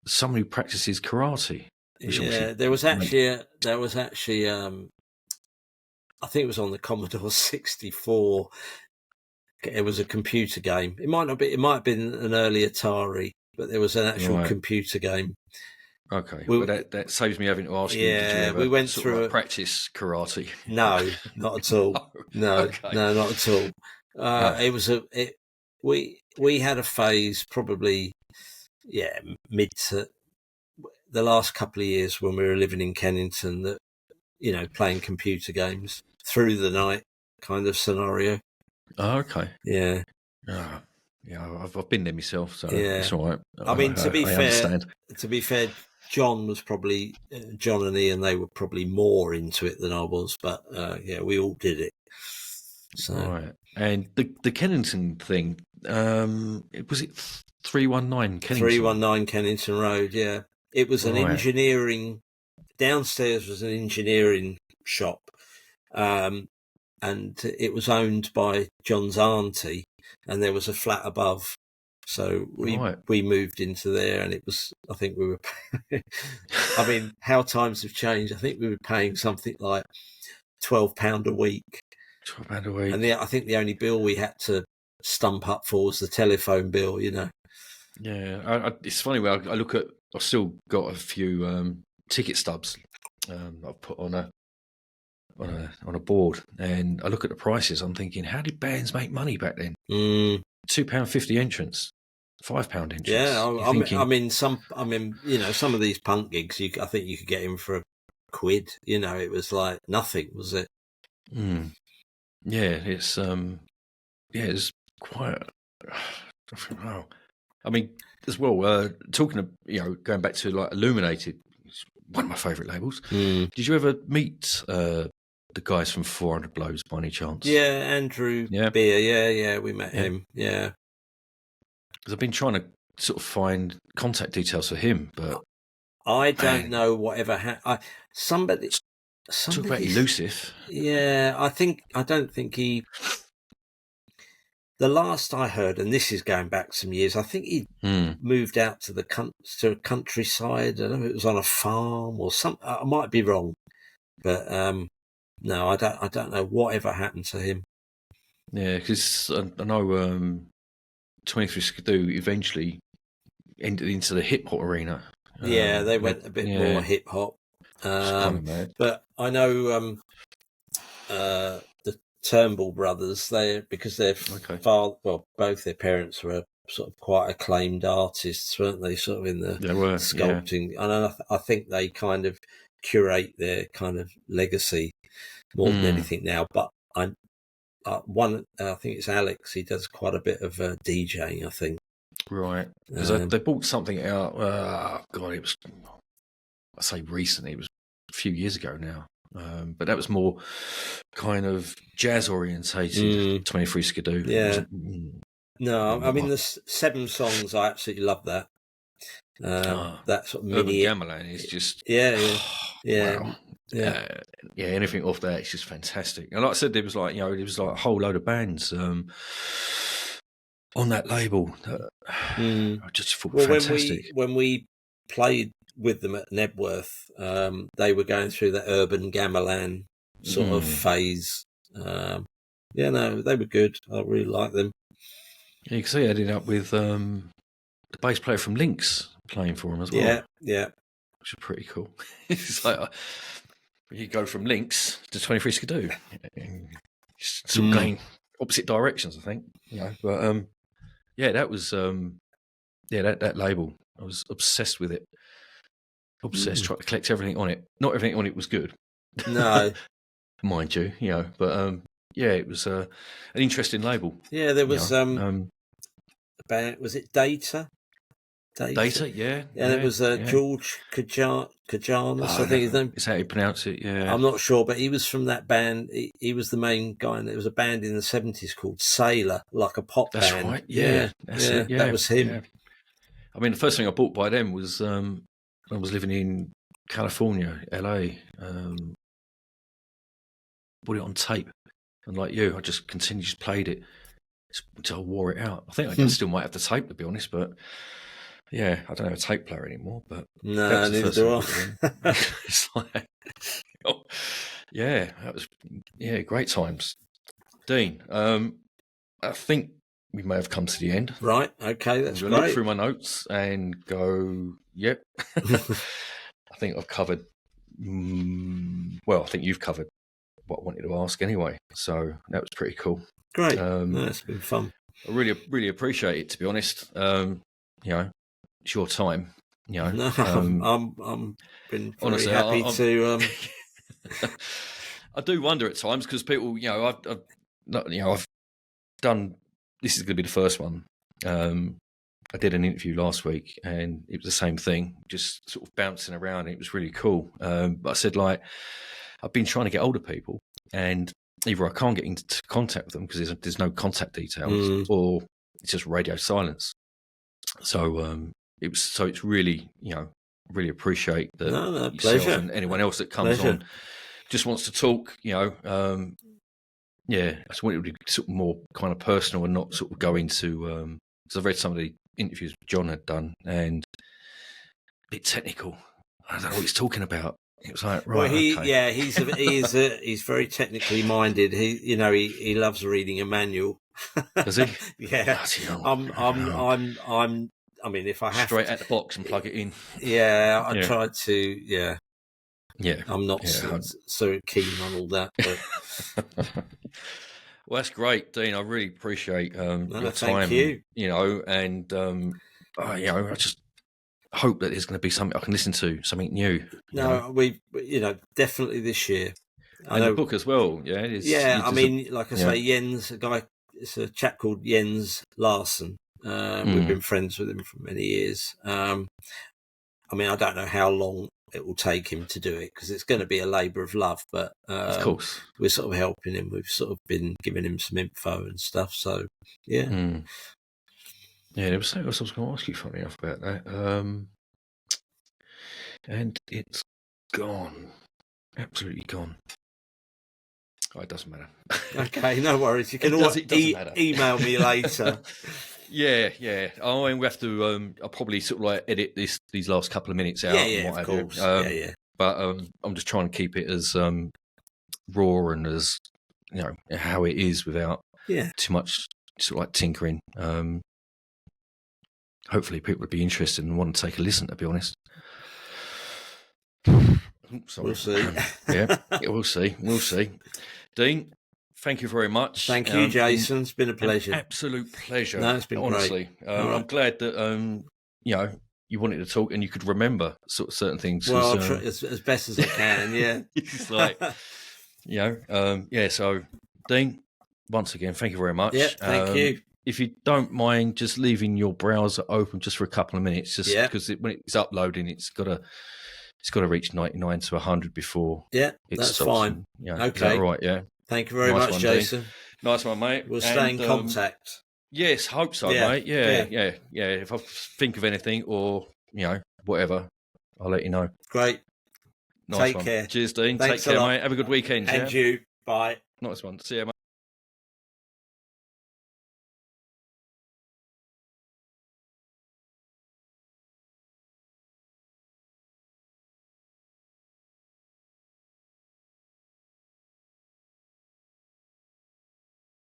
someone who practices karate. Yeah, there was actually I think it was on the Commodore 64. It was a computer game. It might have been an early Atari, but there was an actual computer game. Okay, well, that saves me having to ask you. Did you ever we went through practice karate? No, not at all. No, not at all. It was we had a phase probably, mid to the last couple of years when we were living in Kennington, that playing computer games through the night kind of scenario. Oh, okay. Yeah. I've been there myself, so it's all right. I mean, to be fair, John and Ian, they were probably more into it than I was, but we all did it. So. Right. And the Kennington thing, was it 319 Kennington? 319 Kennington Road, yeah. It was an engineering, downstairs was an engineering shop, and it was owned by John's auntie, and there was a flat above. So we moved into there, and it was, I think we were, I mean, how times have changed. I think we were paying something like £12 a week. £12 a week. And I think the only bill we had to stump up for was the telephone bill, Yeah, it's funny where I've still got a few ticket stubs I've put on a board, and I look at the prices. I'm thinking, how did bands make money back then? £2.50 entrance, £5 entrance. Yeah, some of these punk gigs, I think you could get in for £1. It was like nothing, was it? Yeah, it's quite. I mean, as well, talking of, going back to like Illuminated, it's one of my favourite labels. Did you ever meet the guys from 400 Blows by any chance? Yeah, Andrew Beer. Yeah, we met him. Yeah, because I've been trying to sort of find contact details for him, but I don't know whatever happened. Somebody talk about elusive. Yeah, I don't think he. The last I heard, and this is going back some years, I think he moved out to the countryside. I don't know if it was on a farm or something. I might be wrong, but no, I don't know whatever happened to him. Yeah, because I know 23 Skidoo eventually entered into the hip hop arena. Yeah, they went a bit more hip hop. Kind of mad. But I know the Turnbull brothers, because their father, both their parents were sort of quite acclaimed artists, weren't they? Sort of in the sculpting, and I think they kind of curate their kind of legacy. more than anything now. But I think it's Alex. He does quite a bit of DJing, I think. Right. Because they bought something out. God, it was. I say recently. It was a few years ago now. But that was more kind of jazz orientated. 23 Skidoo. Yeah. No, I mean the 7 songs. I absolutely love that. That sort of Urban mini Gamelan is just yeah. Anything off that is just fantastic. And like I said, there was like a whole load of bands on that label that I just thought fantastic. When we played with them at Nebworth, they were going through that Urban Gamelan sort of phase. They were good. I really like them. Yeah, because they ended up with the bass player from Lynx playing for them as well. Yeah. Which is pretty cool. It's like you go from Lynx to 23 Skidoo. Sort of going opposite directions, I think. But that was that label. I was obsessed with it. Obsessed, trying to collect everything on it. Not everything on it was good. No. Mind you, but it was an interesting label. Yeah, there was was it Data? Data, yeah. And it was George Kajanis, I think his name. Is how you pronounce it, yeah. I'm not sure, but he was from that band. He was the main guy, and there was a band in the 70s called Sailor, like a pop band. That's right, yeah. That was him. Yeah. I mean, the first thing I bought by them was I was living in California, LA. Bought it on tape, and like you, I just continued played it until I wore it out. I think I still might have the tape, to be honest, but yeah, I don't have a tape player anymore. But no, neither do I. It's like, that was great times. Dean, I think we may have come to the end. Right, okay, that's great. Look through my notes and go, yep. I think I've covered. Well, I think you've covered what I wanted to ask anyway. So that was pretty cool. Great. It's been fun. I really appreciate it, to be honest. It's your time. No, I'm been very honestly, happy to. I do wonder at times because people, I've done. This is going to be the first one. I did an interview last week, and it was the same thing, just sort of bouncing around. It was really cool. But I said, like, I've been trying to get older people, and either I can't get into contact with them because there's no contact details, or it's just radio silence. So it's really, really appreciate that yourself pleasure. And anyone else that comes on just wants to talk. I just want it to be sort of more kind of personal and not sort of go into. Because I've read some of the interviews John had done, and a bit technical. I don't know what he's talking about. It was like, right, he's very technically minded. He loves reading a manual. Does he? Yeah. I mean, if I have straight out the box and plug it in. Yeah, I tried to. Yeah. Yeah. I'm not so keen on all that. But. Well, that's great, Dean. I really appreciate your time. Thank you. And I just hope that there's going to be something I can listen to, something new. We definitely this year. And the book as well, yeah. I mean, like I say, Jens, it's a chap called Jens Larsen. We've been friends with him for many years. I mean, I don't know how long it will take him to do it because it's going to be a labour of love, but of course we're sort of helping him. We've sort of been giving him some info and stuff. So yeah. There was something else I was going to ask you, funny enough, about that. And it's gone, absolutely gone. Oh, it doesn't matter. Okay, no worries. You can always email me later. Yeah. I mean, we have to. I'll probably sort of like edit these last couple of minutes out. Yeah, of course. But I'm just trying to keep it as raw and as how it is without too much sort of like tinkering. Hopefully, people would be interested and want to take a listen. To be honest. We'll see. We'll see. Dean, thank you very much. Thank you, Jason. It's been a pleasure. An absolute pleasure. No, it's been honestly. Great. I'm glad that you wanted to talk and you could remember sort of certain things. Well, I'll try as best as I can. Yeah. It's like, So Dean, once again, thank you very much. Yeah, thank you. If you don't mind just leaving your browser open just for a couple of minutes, just because when it's uploading, it's got to reach 99 to 100 before it that's stops. fine. And, is that all right? Yeah. Thank you very much, one, Jason. Dean. Nice one, mate. We'll stay in contact. Yes, hope so, mate. Yeah. If I think of anything or whatever, I'll let you know. Great. Nice Take care. Cheers, Dean. Thanks Take care, a lot. mate. Have a good weekend. And you. Bye. Nice one. See you, mate.